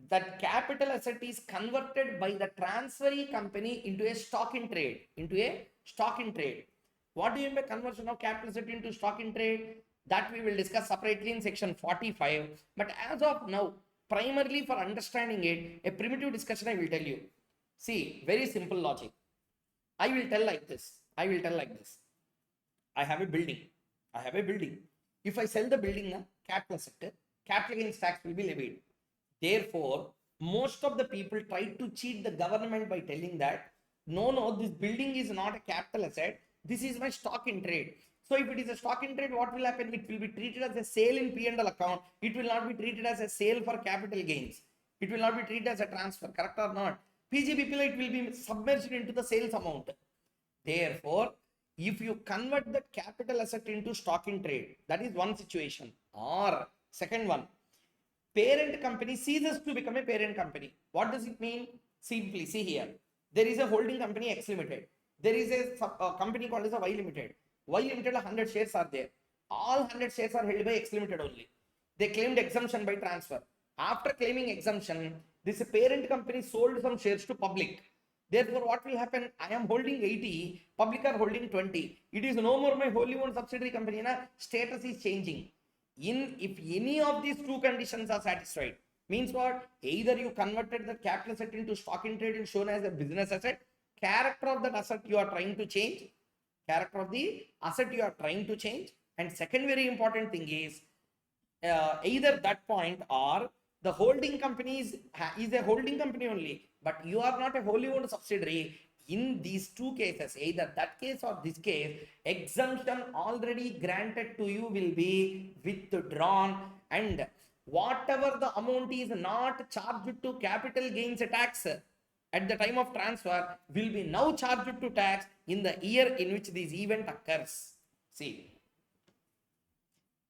that capital asset is converted by the transferee company into a stock in trade, what do you mean by conversion of capital asset into stock in trade? That we will discuss separately in section 45. But as of now, primarily for understanding it, a primitive discussion I will tell you. See, very simple logic. I will tell like this. I have a building. If I sell the building, capital asset, capital gains tax will be levied. Therefore, most of the people try to cheat the government by telling that, no, this building is not a capital asset. This is my stock in trade. So if it is a stock in trade, what will happen? It will be treated as a sale in P&L account. It will not be treated as a sale for capital gains. It will not be treated as a transfer, correct or not? PGBPL, it will be submerged into the sales amount. Therefore, if you convert that capital asset into stock in trade, that is one situation. Or second one, parent company ceases to become a parent company. What does it mean? Simply see here. There is a holding company X Limited. There is a company called as a Y Limited. Y Limited 100 shares are there. All 100 shares are held by X Limited only. They claimed exemption by transfer. After claiming exemption, this parent company sold some shares to public. Therefore, what will happen? I am holding 80, public are holding 20. It is no more my wholly owned subsidiary company. Na? Status is changing. If any of these two conditions are satisfied, means what? Either you converted the capital asset into stock in trade and shown as a business asset, character of that asset you are trying to change, character of the asset you are trying to change, and second very important thing is either that point or the holding company is a holding company only, but you are not a wholly owned subsidiary. In these two cases, either that case or this case, exemption already granted to you will be withdrawn, and whatever the amount is not charged to capital gains tax at the time of transfer will be now charged to tax in the year in which this event occurs. See,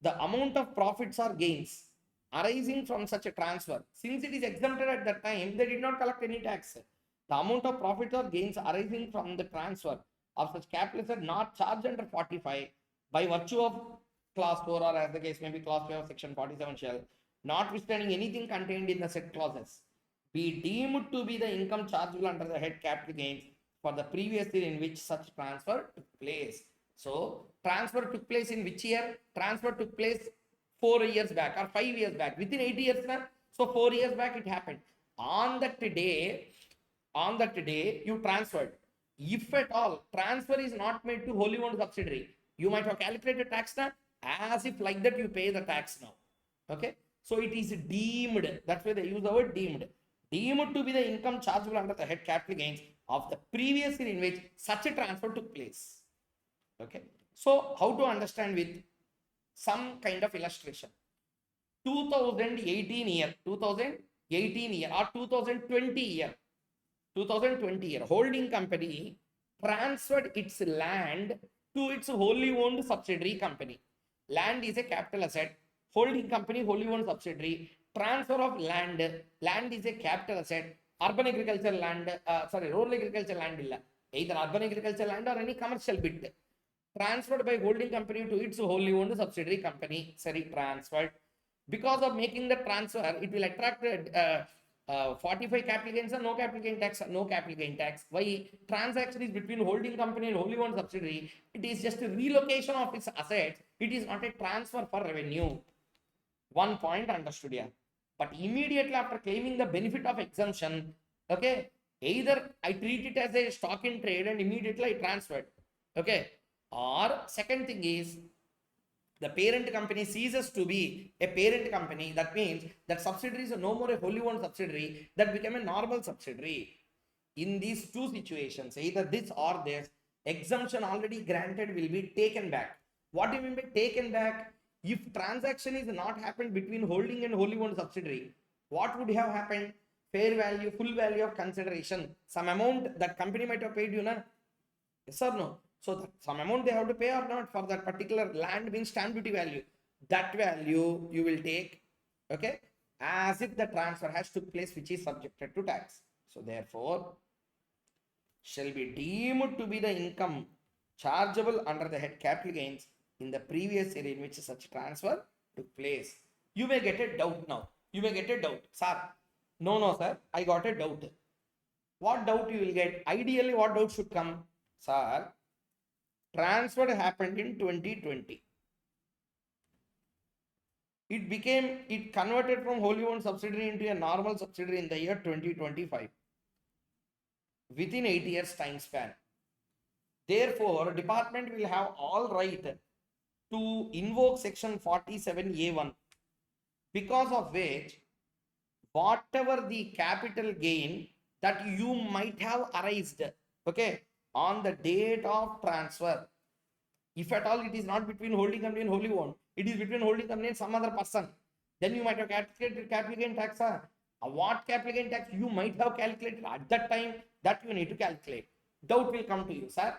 the amount of profits or gains arising from such a transfer, since it is exempted at that time, they did not collect any tax. The amount of profits or gains arising from the transfer of such capital asset not charged under 45 by virtue of clause 4, or as the case may be clause 5 of section 47 shall, notwithstanding anything contained in the said clauses, be deemed to be the income chargeable under the head capital gains for the previous year in which such transfer took place. So, transfer took place in which year? Transfer took place 4 years back or 5 years back. Within 8 years, na? So 4 years back it happened. On that day, you transferred. If at all transfer is not made to wholly owned subsidiary, you might have calculated tax na, as if like that you pay the tax now. Okay. So it is deemed. That's why they use the word deemed. Deemed to be the income chargeable under the head capital gains of the previous year in which such a transfer took place. Okay. So how to understand with some kind of illustration? 2018 year or 2020 year, holding company transferred its land to its wholly owned subsidiary company. Land is a capital asset. Holding company, wholly owned subsidiary. Transfer of land is a capital asset. Urban agriculture land, rural agriculture land illa. Either urban agriculture land or any commercial bit. Transferred by holding company to its wholly owned subsidiary company. Transferred. Because of making the transfer, it will attract 45 capital gains and no capital gain tax. No capital gain tax. Why? Transaction is between holding company and wholly owned subsidiary. It is just a relocation of its assets. It is not a transfer for revenue. One point understood here. But immediately after claiming the benefit of exemption, okay, either I treat it as a stock in trade and immediately I transferred. Okay. Or second thing is, the parent company ceases to be a parent company. That means that subsidiary is no more a wholly owned subsidiary, that became a normal subsidiary. In these two situations, either this or this, exemption already granted will be taken back. What do you mean by taken back? If transaction is not happened between holding and wholly owned subsidiary, what would have happened? Fair value, full value of consideration, some amount that company might have paid you, na? Yes or no? So some amount they have to pay or not for that particular land means stamp duty value. That value you will take, okay, as if the transfer has took place, which is subjected to tax. So therefore, shall be deemed to be the income chargeable under the head capital gains in the previous year in which such transfer took place. You may get a doubt now. You may get a doubt. Sir, no, sir, I got a doubt. What doubt you will get? Ideally, what doubt should come? Sir, transfer happened in 2020. It converted from wholly owned subsidiary into a normal subsidiary in the year 2025 within 8 years time span. Therefore, department will have all right to invoke section 47A1, because of which whatever the capital gain that you might have arised, okay, on the date of transfer, if at all it is not between holding company and wholly owned, it is between holding company and some other person, then you might have calculated capital gain tax. What capital gain tax you might have calculated at that time, that you need to calculate. Doubt will come to you, sir.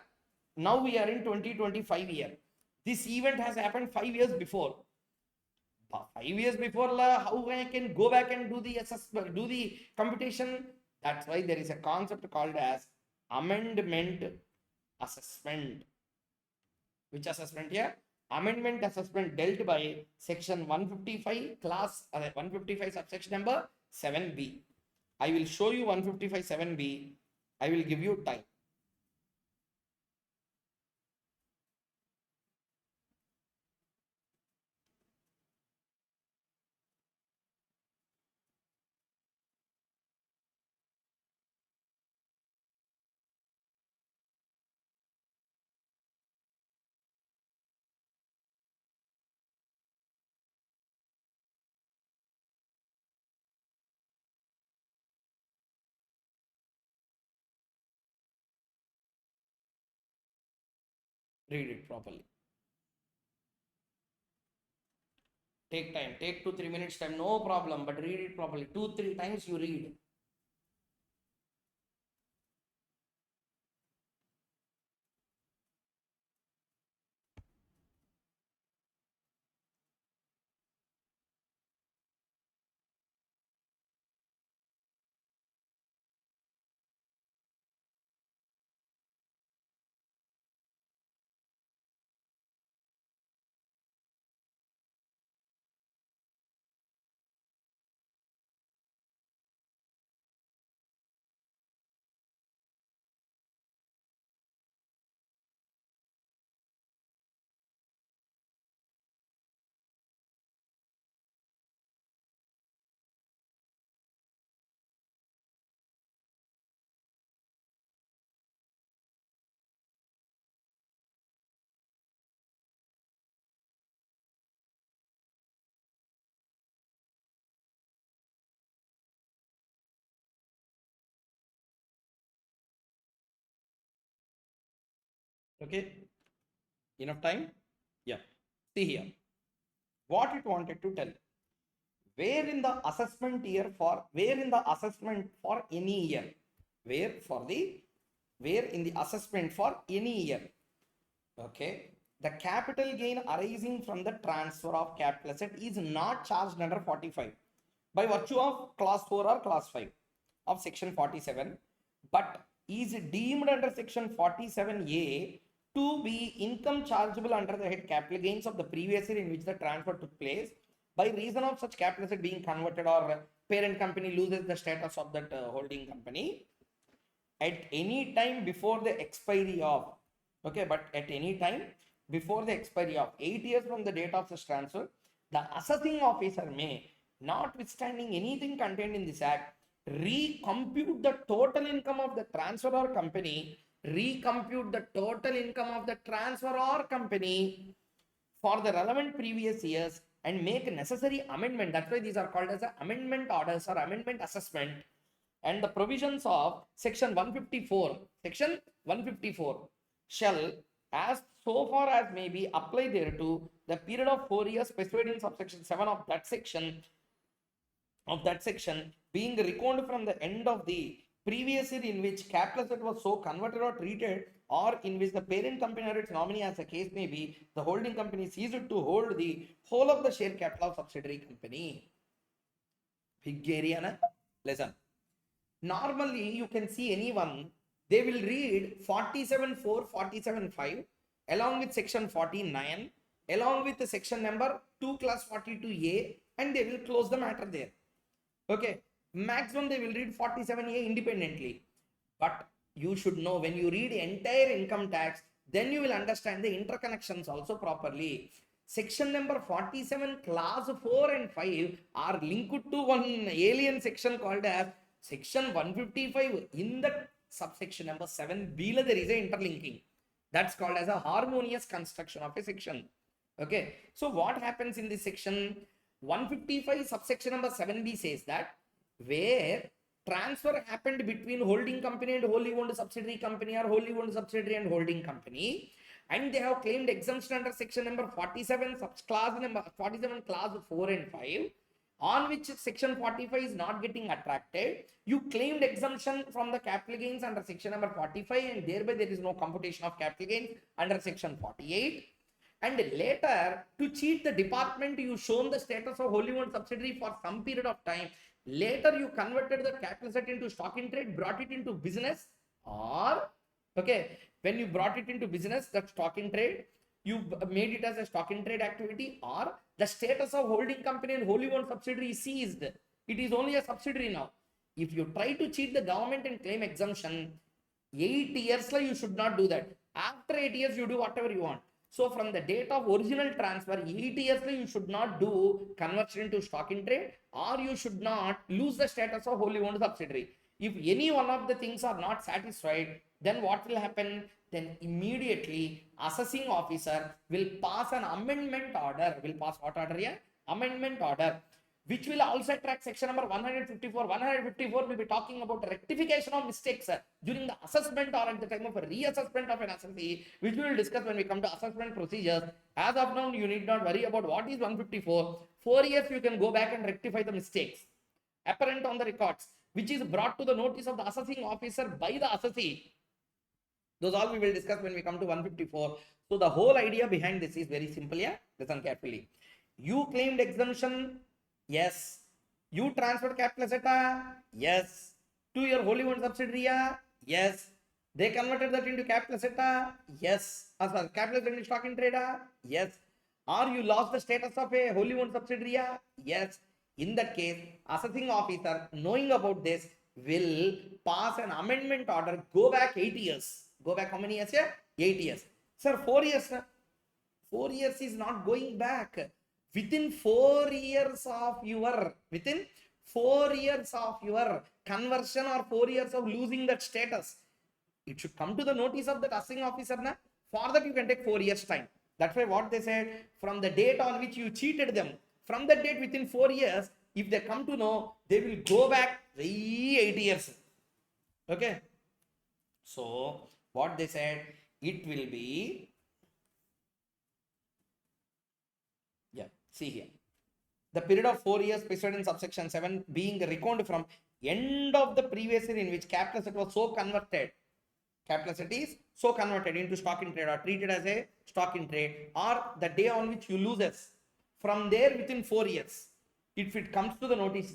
Now we are in 2025 year. This event has happened 5 years before. 5 years before, how I can go back and do the assessment, do the computation? That's why there is a concept called as amendment assessment. Which assessment here? Amendment assessment dealt by section 155 class 155 subsection number 7b. I will show you 155 7b. I will give you time. Read it properly. Take time, take 2-3 minutes time, no problem, but read it properly. 2-3 times you read. Okay, enough time? Yeah. See here, what it wanted to tell. Where in the assessment for any year, where in the assessment for any year, okay, the capital gain arising from the transfer of capital asset is not charged under 45 by virtue of clause 4 or clause 5 of section 47, but is deemed under section 47A to be income chargeable under the head capital gains of the previous year in which the transfer took place by reason of such capital asset being converted or parent company loses the status of that holding company at any time before the expiry of, okay, but at any time before the expiry of 8 years from the date of such transfer, the assessing officer may, notwithstanding anything contained in this act, recompute the total income of the transfer or company, for the relevant previous years and make necessary amendment. That's why these are called as amendment orders or amendment assessment. And the provisions of section 154 shall, as so far as may be, apply thereto the period of 4 years specified in subsection 7 of that section being reckoned from the end of the previous year in which capital asset was so converted or treated, or in which the parent company or its nominee, as the case may be, the holding company ceased to hold the whole of the share capital of subsidiary company. Big area, na? Listen. Normally, you can see anyone, they will read 47.4, 47.5 along with section 49, along with the section number 2 class 42A, and they will close the matter there. Okay, maximum they will read 47A independently. But you should know, when you read entire income tax, then you will understand the interconnections also properly. Section number 47 class 4 and 5 are linked to one alien section called as section 155. In the subsection number 7b there is a interlinking. That's called as a harmonious construction of a section. Okay, so what happens in this section 155 subsection number 7b says that where transfer happened between holding company and wholly owned subsidiary company, or wholly owned subsidiary and holding company, and they have claimed exemption under section number 47 clause number 47 clause 4 and 5, on which section 45 is not getting attracted, you claimed exemption from the capital gains under section number 45, and thereby there is no computation of capital gains under section 48. And later, to cheat the department, you shown the status of wholly owned subsidiary for some period of time. Later, you converted the capital asset into stock in trade, brought it into business, or Okay, when you brought it into business, that stock in trade, you made it as a stock in trade activity, or the status of holding company and wholly owned subsidiary is ceased. It is only a subsidiary now. If you try to cheat the government and claim exemption, 8 years you should not do that. After 8 years, you do whatever you want. So from the date of original transfer, 8 years you should not do conversion into stock in trade, or you should not lose the status of wholly owned subsidiary. If any one of the things are not satisfied, then what will happen? Then immediately assessing officer will pass an amendment order. Will pass what order here? Amendment order, which will also track section number 154. 154 will be talking about rectification of mistakes during the assessment or at the time of a reassessment of an assessee, which we will discuss when we come to assessment procedures. As of now, you need not worry about what is 154. 4 years you can go back and rectify the mistakes apparent on the records, which is brought to the notice of the assessing officer by the assessee. Those all we will discuss when we come to 154. So the whole idea behind this is very simple. Yeah, listen carefully. You claimed exemption. Yes. You transferred capital asset. Yes. To your wholly owned subsidiary. Yes. They converted that into capital asset. Yes. As well, capital asset into stock in trade. Yes. Or you lost the status of a wholly owned subsidiary. Yes. In that case, assessing officer, knowing about this, will pass an amendment order. Go back 8 years. Go back how many years here? 8 years. Sir, 4 years. 4 years is not going back. Within 4 years of your conversion or 4 years of losing that status, it should come to the notice of the assessing officer. For that you can take 4 years time. That's why what they said, from the date on which you cheated them, from that date within 4 years, if they come to know, they will go back 8 years. Okay. So what they said, it will be, yeah, see here, the period of 4 years specified in subsection 7 being reckoned from end of the previous year in which capital asset was so converted, capital asset is so converted into stock in trade or treated as a stock in trade, or the day on which you loses. From there within 4 years, if it comes to the notice,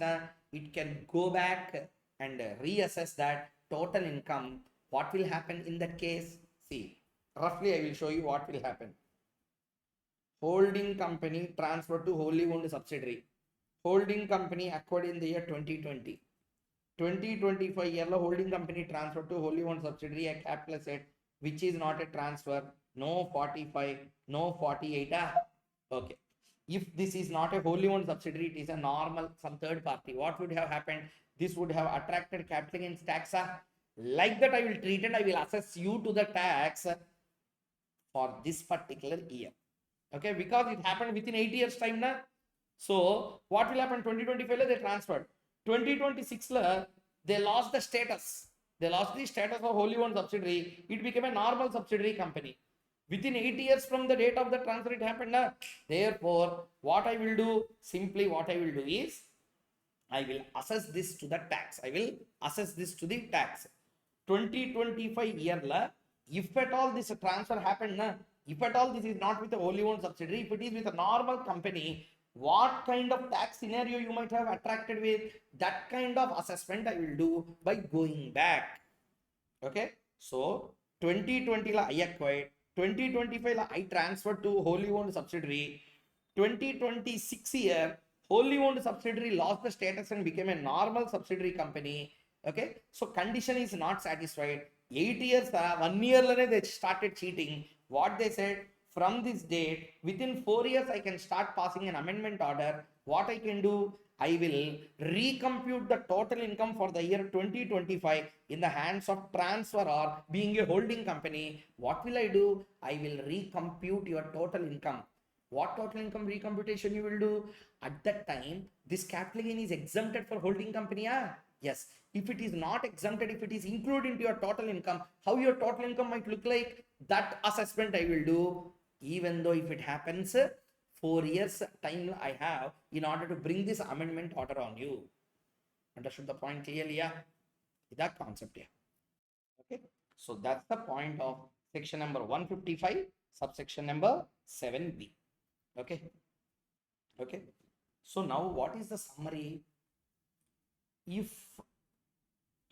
it can go back and reassess that total income. What will happen in that case? See, roughly I will show you what will happen. Holding company transferred to wholly owned subsidiary. Holding company acquired in the year 2020. 2025 year holding company transferred to wholly owned subsidiary a capital asset, which is not a transfer. No 45, no 48. Okay. If this is not a wholly owned subsidiary, it is a normal, some third party. What would have happened? This would have attracted capital gains tax. Like that, I will treat it. I will assess you to the tax for this particular year. Okay, because it happened within 8 years time. So what will happen? 2025 they transferred. 2026 they lost the status. They lost the status of wholly owned subsidiary. It became a normal subsidiary company. Within 8 years from the date of the transfer it happened. Therefore, what I will do, simply what I will do is, I will assess this to the tax. I will assess this to the tax. 2025 year, if at all this transfer happened, if at all this is not with a wholly owned subsidiary, if it is with a normal company, what kind of tax scenario you might have attracted with, that kind of assessment I will do by going back. Okay, so 2020 I acquired, 2025 I transferred to wholly owned subsidiary. 2026 year, wholly owned subsidiary lost the status and became a normal subsidiary company. Okay, so condition is not satisfied. 8 years, 1 year they started cheating. What they said, from this date, within 4 years, I can start passing an amendment order. What I can do, I will recompute the total income for the year 2025 in the hands of transfer or being a holding company. What will I do? I will recompute your total income. What total income recomputation you will do? At that time, this capital gain is exempted for holding company. Yes. If it is not exempted, if it is included into your total income, how your total income might look like, that assessment I will do, even though if it happens 4 years time I have in order to bring this amendment order on you. Understood the point clearly? Yeah, that concept. Yeah. Okay, so that's the point of section number 155, subsection number 7b. Okay. Okay, so now what is the summary? If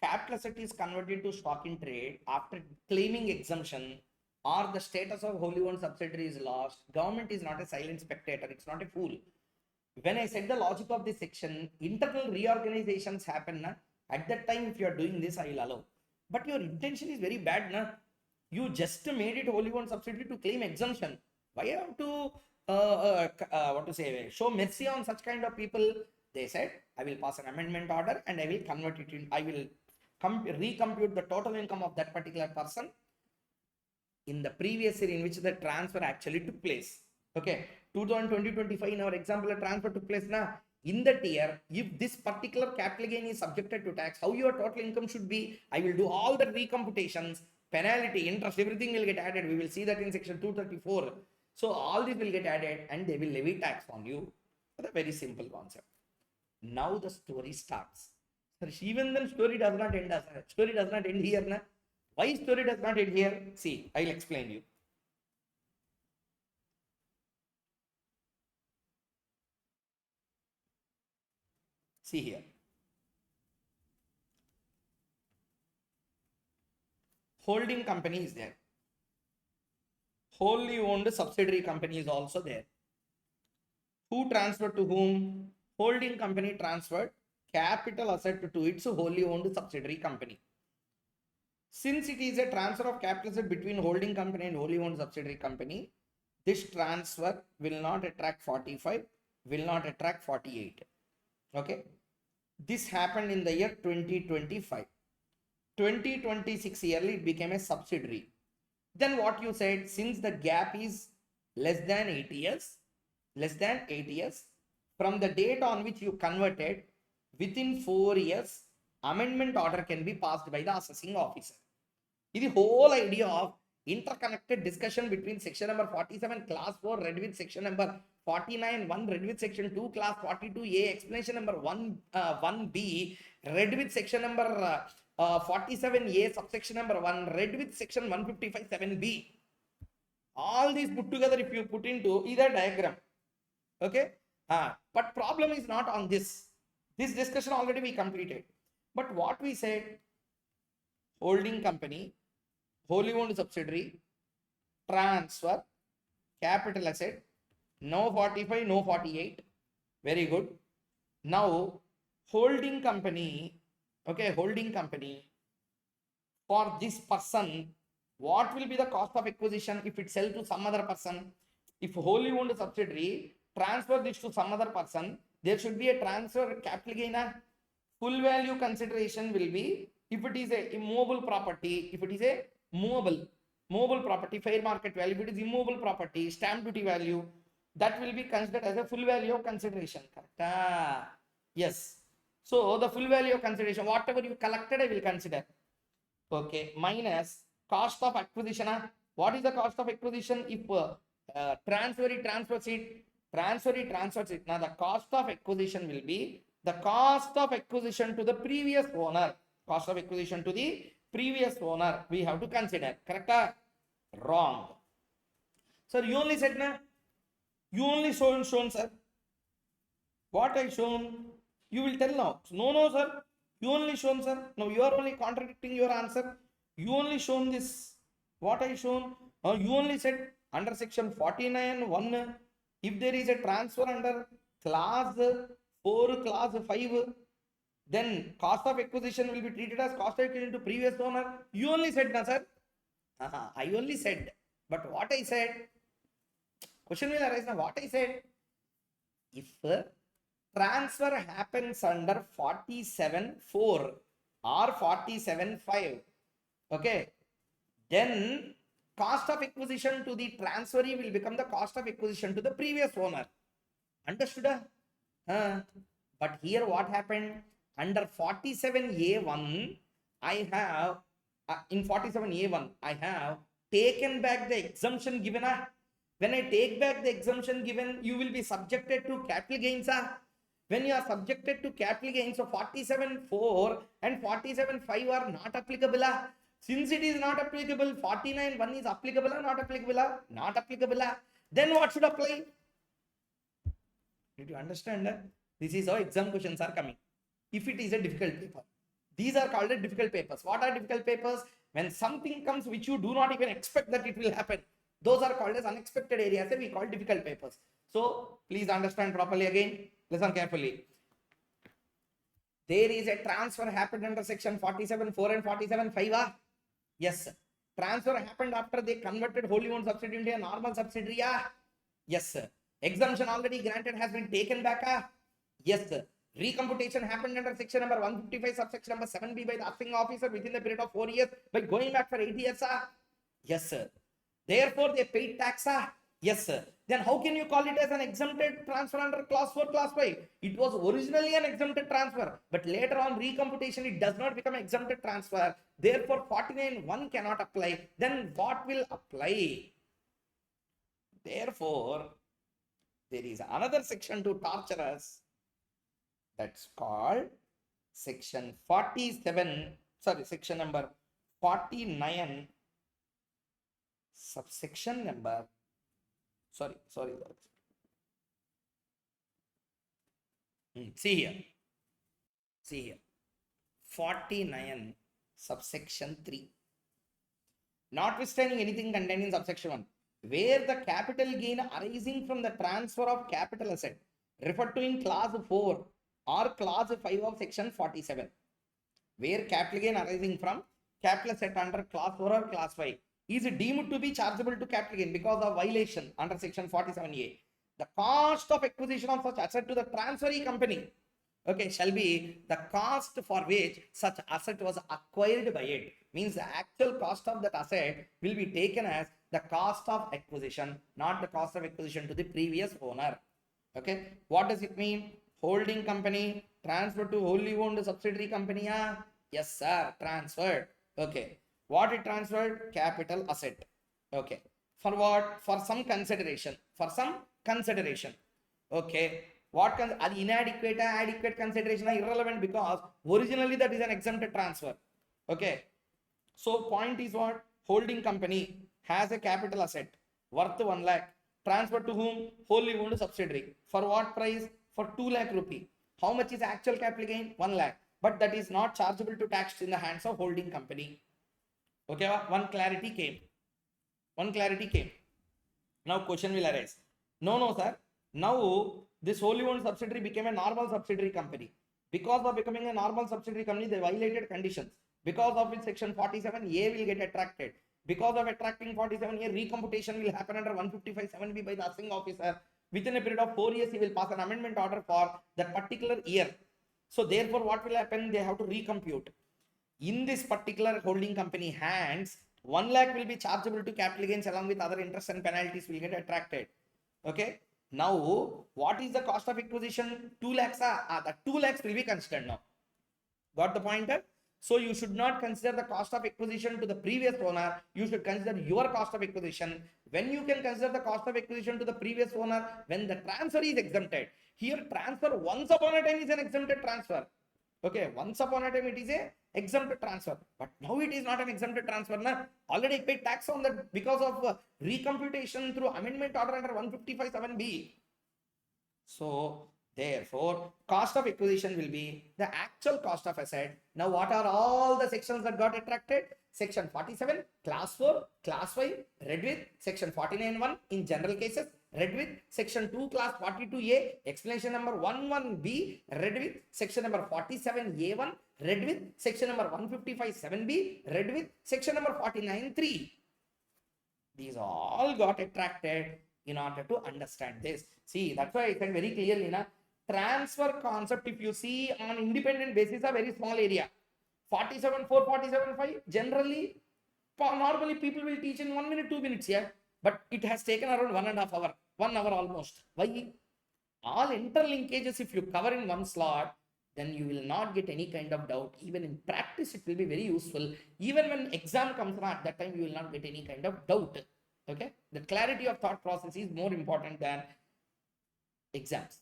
capital asset is converted to stock in trade after claiming exemption or the status of wholly owned subsidiary is lost, government is not a silent spectator. It's not a fool. When I said the logic of this section, internal reorganizations happen. Na? At that time, if you are doing this, I will allow. But your intention is very bad. Na? You just made it wholly owned subsidiary to claim exemption. Why you have to what to say, show mercy on such kind of people? They said, I will pass an amendment order and I will convert it in, I will recompute the total income of that particular person in the previous year in which the transfer actually took place. Okay, 2020-25 in our example, a transfer took place now. In that year, if this particular capital gain is subjected to tax, how your total income should be? I will do all the recomputations, penalty, interest, everything will get added. We will see that in section 234. So all this will get added and they will levy tax on you. That's a very simple concept. Now the story starts. Even then story does not end. Story does not end here. Na? Why story does not end here? See, I'll explain you. See here. Holding company is there. Wholly owned subsidiary company is also there. Who transferred to whom? Holding company transferred capital asset to its wholly owned subsidiary company. Since it is a transfer of capital asset between holding company and wholly owned subsidiary company, this transfer will not attract 45, will not attract 48. Okay. This happened in the year 2025. 2026 yearly it became a subsidiary. Then what you said, since the gap is less than 8 years, from the date on which you converted, within 4 years, amendment order can be passed by the assessing officer. The whole idea of interconnected discussion between section number 47 class 4 read with section number 49 1 read with section 2 class 42a explanation number 1b read with section number 47a subsection number 1 read with section 155 7b. All these put together, if you put into either diagram, okay, but problem is not on this. This discussion already we completed. But what we said, holding company, wholly owned subsidiary, transfer, capital asset, no 45, no 48. Very good. Now, holding company, okay, holding company, for this person, what will be the cost of acquisition if it sell to some other person? If wholly owned subsidiary transfer this to some other person, there should be a transfer capital gain. Full value consideration will be, if it is a immobile property, if it is a movable property, fair market value. If it is immovable property, stamp duty value, that will be considered as a full value of consideration. Correct? Yes. So the full value of consideration, whatever you collected, I will consider. Okay. Minus cost of acquisition. What is the cost of acquisition? If transferee transfers it. Now the cost of acquisition will be the cost of acquisition to the previous owner. Cost of acquisition to the previous owner we have to consider. Correct? Wrong. Sir, you only said na? You only shown sir. What I shown? You will tell now. No, sir. You only shown, sir. Now you are only contradicting your answer. You only shown this. What I shown? You only said under section 49 1. If there is a transfer under class 4, class 5, then cost of acquisition will be treated as cost of acquisition to previous owner. You only said, na sir? I only said. But what I said, question will arise now. What I said, if transfer happens under 47.4 or 47.5, okay, then cost of acquisition to the transferee will become the cost of acquisition to the previous owner. Understood? But here what happened? Under 47A1, I have, in 47A1, I have taken back the exemption given. When I take back the exemption given, you will be subjected to capital gains. When you are subjected to capital gains, so 47.4 and 47.5 are not applicable. Since it is not applicable, 49.1 is applicable or not applicable? Not applicable. Then what should apply? Did you understand? This is how exam questions are coming. If it is a difficult paper. These are called difficult papers. What are difficult papers? When something comes which you do not even expect that it will happen, those are called as unexpected areas and we call difficult papers. So please understand properly again, listen carefully. There is a transfer happened under section 47(4) and 47(5). Yes. Transfer happened after they converted wholly owned subsidiary into a normal subsidiary. Yes. Exemption already granted has been taken back. Yes. Recomputation happened under section number 155 subsection number 7B by the assessing officer within the period of 4 years by going back for 8 years. Yes, sir. Therefore, they paid tax. Yes, sir. Then how can you call it as an exempted transfer under clause 4, clause 5? It was originally an exempted transfer, but later on recomputation, it does not become exempted transfer. Therefore, 49(1) cannot apply. Then what will apply? Therefore, there is another section to torture us. That's called section 47, sorry, section number 49, subsection number, sorry. See here, 49, subsection 3. Notwithstanding anything contained in subsection 1, where the capital gain arising from the transfer of capital asset referred to in clause 4 or clause 5 of section 47, where capital gain arising from capital asset under clause 4 or clause 5 is deemed to be chargeable to capital gain because of violation under section 47A. The cost of acquisition of such asset to the transferee company, okay, shall be the cost for which such asset was acquired by it. Means the actual cost of that asset will be taken as the cost of acquisition, not the cost of acquisition to the previous owner. Okay, what does it mean? Holding company transferred to wholly owned subsidiary company. Yes, sir, transferred. Okay, what it transferred? Capital asset. Okay, for what? For some consideration. For some consideration. Okay, what are inadequate, adequate consideration are irrelevant because originally that is an exempted transfer. Okay, so point is what? Holding company has a capital asset worth 1 lakh transferred to whom? Wholly owned subsidiary. For what price? For 2 lakh rupee. How much is actual capital gain? 1 lakh. But that is not chargeable to tax in the hands of holding company. Okay, one clarity came. Now question will arise. No, sir. Now this wholly owned subsidiary became a normal subsidiary company. Because of becoming a normal subsidiary company, they violated conditions. Because of which section 47A will get attracted. Because of attracting 47A, recomputation will happen under 155(7)B by the assessing officer. Within a period of 4 years, he will pass an amendment order for that particular year. So therefore, what will happen? They have to recompute. In this particular holding company hands, 1 lakh will be chargeable to capital gains along with other interest and penalties will get attracted. Okay. Now, what is the cost of acquisition? 2 lakhs. The 2 lakhs will be considered now. Got the pointer? So you should not consider the cost of acquisition to the previous owner. You should consider your cost of acquisition. When you can consider the cost of acquisition to the previous owner, when the transfer is exempted. Here transfer once upon a time is an exempted transfer. Okay, once upon a time it is a exempted transfer, but now it is not an exempted transfer. Already paid tax on that because of recomputation through amendment order under 155(7)B. So therefore, cost of acquisition will be the actual cost of asset. Now, what are all the sections that got attracted? Section 47, class 4, class 5, read with section 49(1) in general cases, read with section 2, class 42A, explanation number 11B, read with section number 47A1, read with section number 155(7)B, read with section number 49(3). These all got attracted in order to understand this. See, that's why I said very clearly, transfer concept, if you see on independent basis, a very small area. 47(4), 47(5), generally, normally people will teach in 1 minute, 2 minutes, yeah. But it has taken around 1.5 hours, 1 hour almost. Why? All interlinkages, if you cover in one slot, then you will not get any kind of doubt. Even in practice, it will be very useful. Even when exam comes at that time, you will not get any kind of doubt. Okay, the clarity of thought process is more important than exams.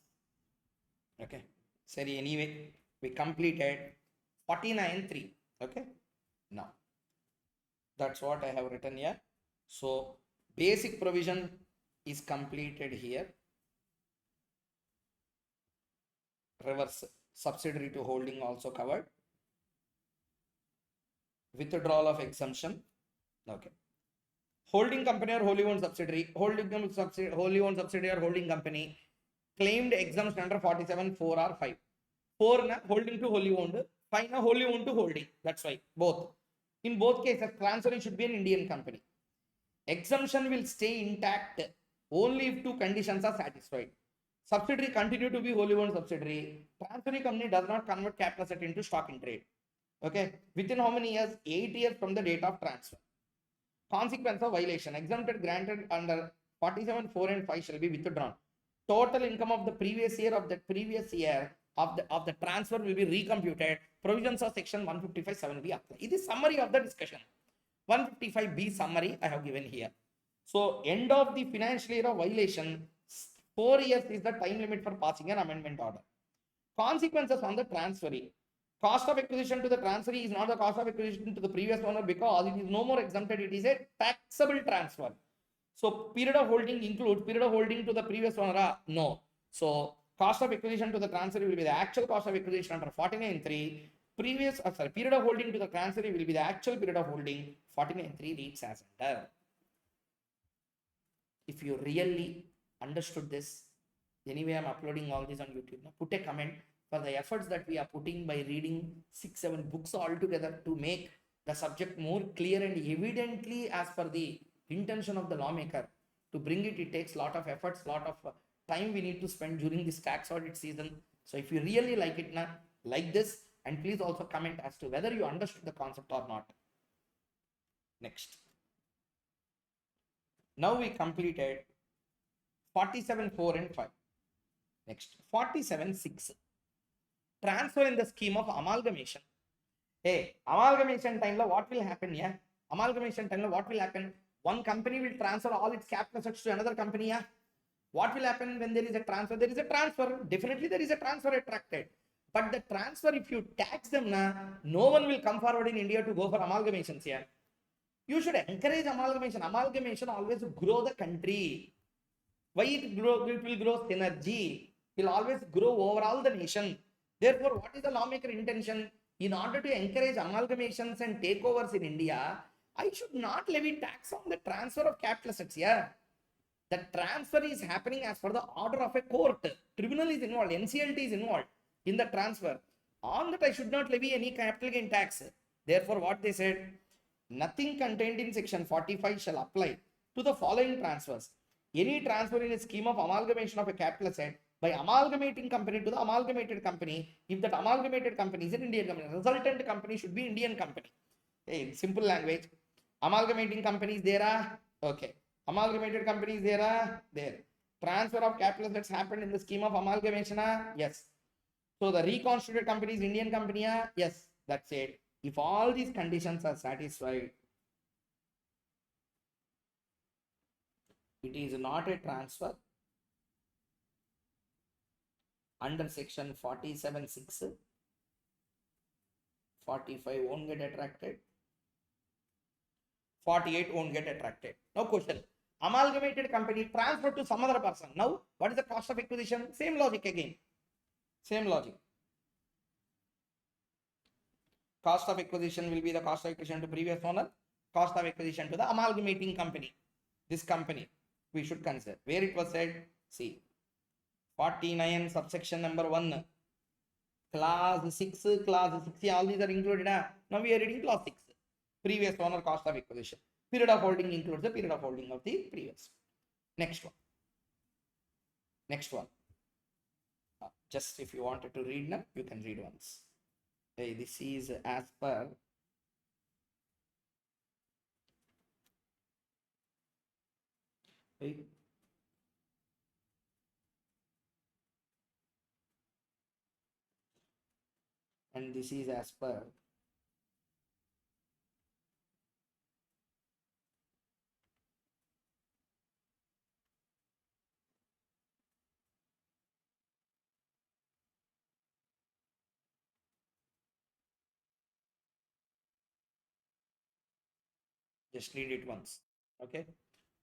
Okay, so anyway, we completed 49(3). Okay, now that's what I have written here. So basic provision is completed here. Reverse subsidiary to holding also covered. withdrawal of exemption. Okay. Holding company or wholly owned subsidiary, wholly owned subsidiary or holding company claimed exemption under 47, 4 or 5. 4 na holding to wholly owned, 5 na wholly owned to holding. That's why both. In both cases, transfer should be an Indian company. Exemption will stay intact only if two conditions are satisfied. Subsidiary continue to be wholly owned subsidiary. Transferring company does not convert capital asset into stock in trade. Okay. Within how many years? 8 years from the date of transfer. Consequence of violation. Exempted granted under 47, 4 and 5 shall be withdrawn. Total income of the previous year of the transfer will be recomputed. Provisions of section 155(7)(b apply. It is summary of the discussion. 155(b) summary I have given here. So end of the financial year of violation, 4 years is the time limit for passing an amendment order. Consequences on the transferee. Cost of acquisition to the transferee is not the cost of acquisition to the previous owner because it is no more exempted. It is a taxable transfer. So period of holding includes period of holding to the previous owner. No. So cost of acquisition to the transferee will be the actual cost of acquisition under 49(3). Period of holding to the transferee will be the actual period of holding. 49(3) reads as under. If you really understood this, anyway, I'm uploading all this on YouTube. Now put a comment for the efforts that we are putting by reading 6-7 books all together to make the subject more clear and evidently as per the intention of the lawmaker. To bring it, it takes a lot of efforts, lot of time we need to spend during this tax audit season. So if you really like it, like this, and please also comment as to whether you understood the concept or not. Next. Now we completed 47, 4 and 5. Next, 47, 6. Transfer in the scheme of amalgamation. Hey, amalgamation time what will happen? Yeah, amalgamation time what will happen? One company will transfer all its capital assets to another company. Yeah, what will happen when there is a transfer? There is a transfer. Definitely there is a transfer attracted. But the transfer, if you tax them, no one will come forward in India to go for amalgamations here. You should encourage amalgamation. Amalgamation always grow the country. Why it will grow synergy. It will always grow overall the nation. Therefore, what is the lawmaker intention? In order to encourage amalgamations and takeovers in India, I should not levy tax on the transfer of capital assets. Yeah, the transfer is happening as per the order of a court. Tribunal is involved. NCLT is involved in the transfer. On that, I should not levy any capital gain tax. Therefore, what they said, nothing contained in section 45 shall apply to the following transfers. Any transfer in a scheme of amalgamation of a capital asset by amalgamating company to the amalgamated company, if that amalgamated company is an Indian company, resultant company should be Indian company. Hey, simple language. Amalgamating companies there are okay. Amalgamated companies there are there. Transfer of capital assets happened in the scheme of amalgamation. Yes. So the reconstituted company is Indian company. Yes. That's it. If all these conditions are satisfied, it is not a transfer under section 47(6). 45 won't get attracted. 48 won't get attracted. Now question. Amalgamated company transferred to some other person. Now, what is the cost of acquisition? Same logic again. Same logic. Cost of acquisition will be the cost of acquisition to previous owner. Cost of acquisition to the amalgamating company. This company we should consider. Where it was said, see, 49 subsection number 1. Clause 6, clause 6, all these are included. Now we are reading clause 6. Previous owner cost of acquisition. Period of holding includes the period of holding of the previous. Next one. Next one. Just if you wanted to read now, you can read once. Okay, this is as per okay. And this is as per just read it once. Okay,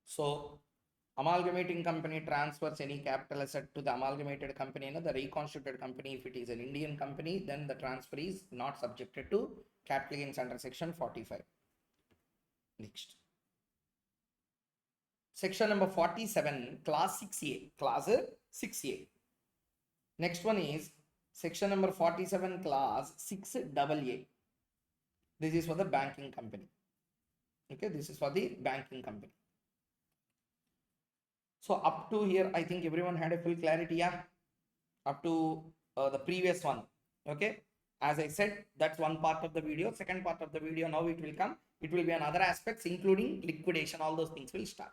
so Amalgamating company transfers any capital asset to the amalgamated company, the reconstituted company. If it is an Indian company, then the transfer is not subjected to capital gains under section 45. Next. Section number 47, class 6A. Class 6A. Next one is section number 47, class 6AA. This is for the banking company. Okay, this is for the banking company. So up to here, I think everyone had a full clarity, yeah? Up to the previous one, okay? As I said, that's one part of the video. Second part of the video, now it will come. It will be another aspects, including liquidation. All those things will start.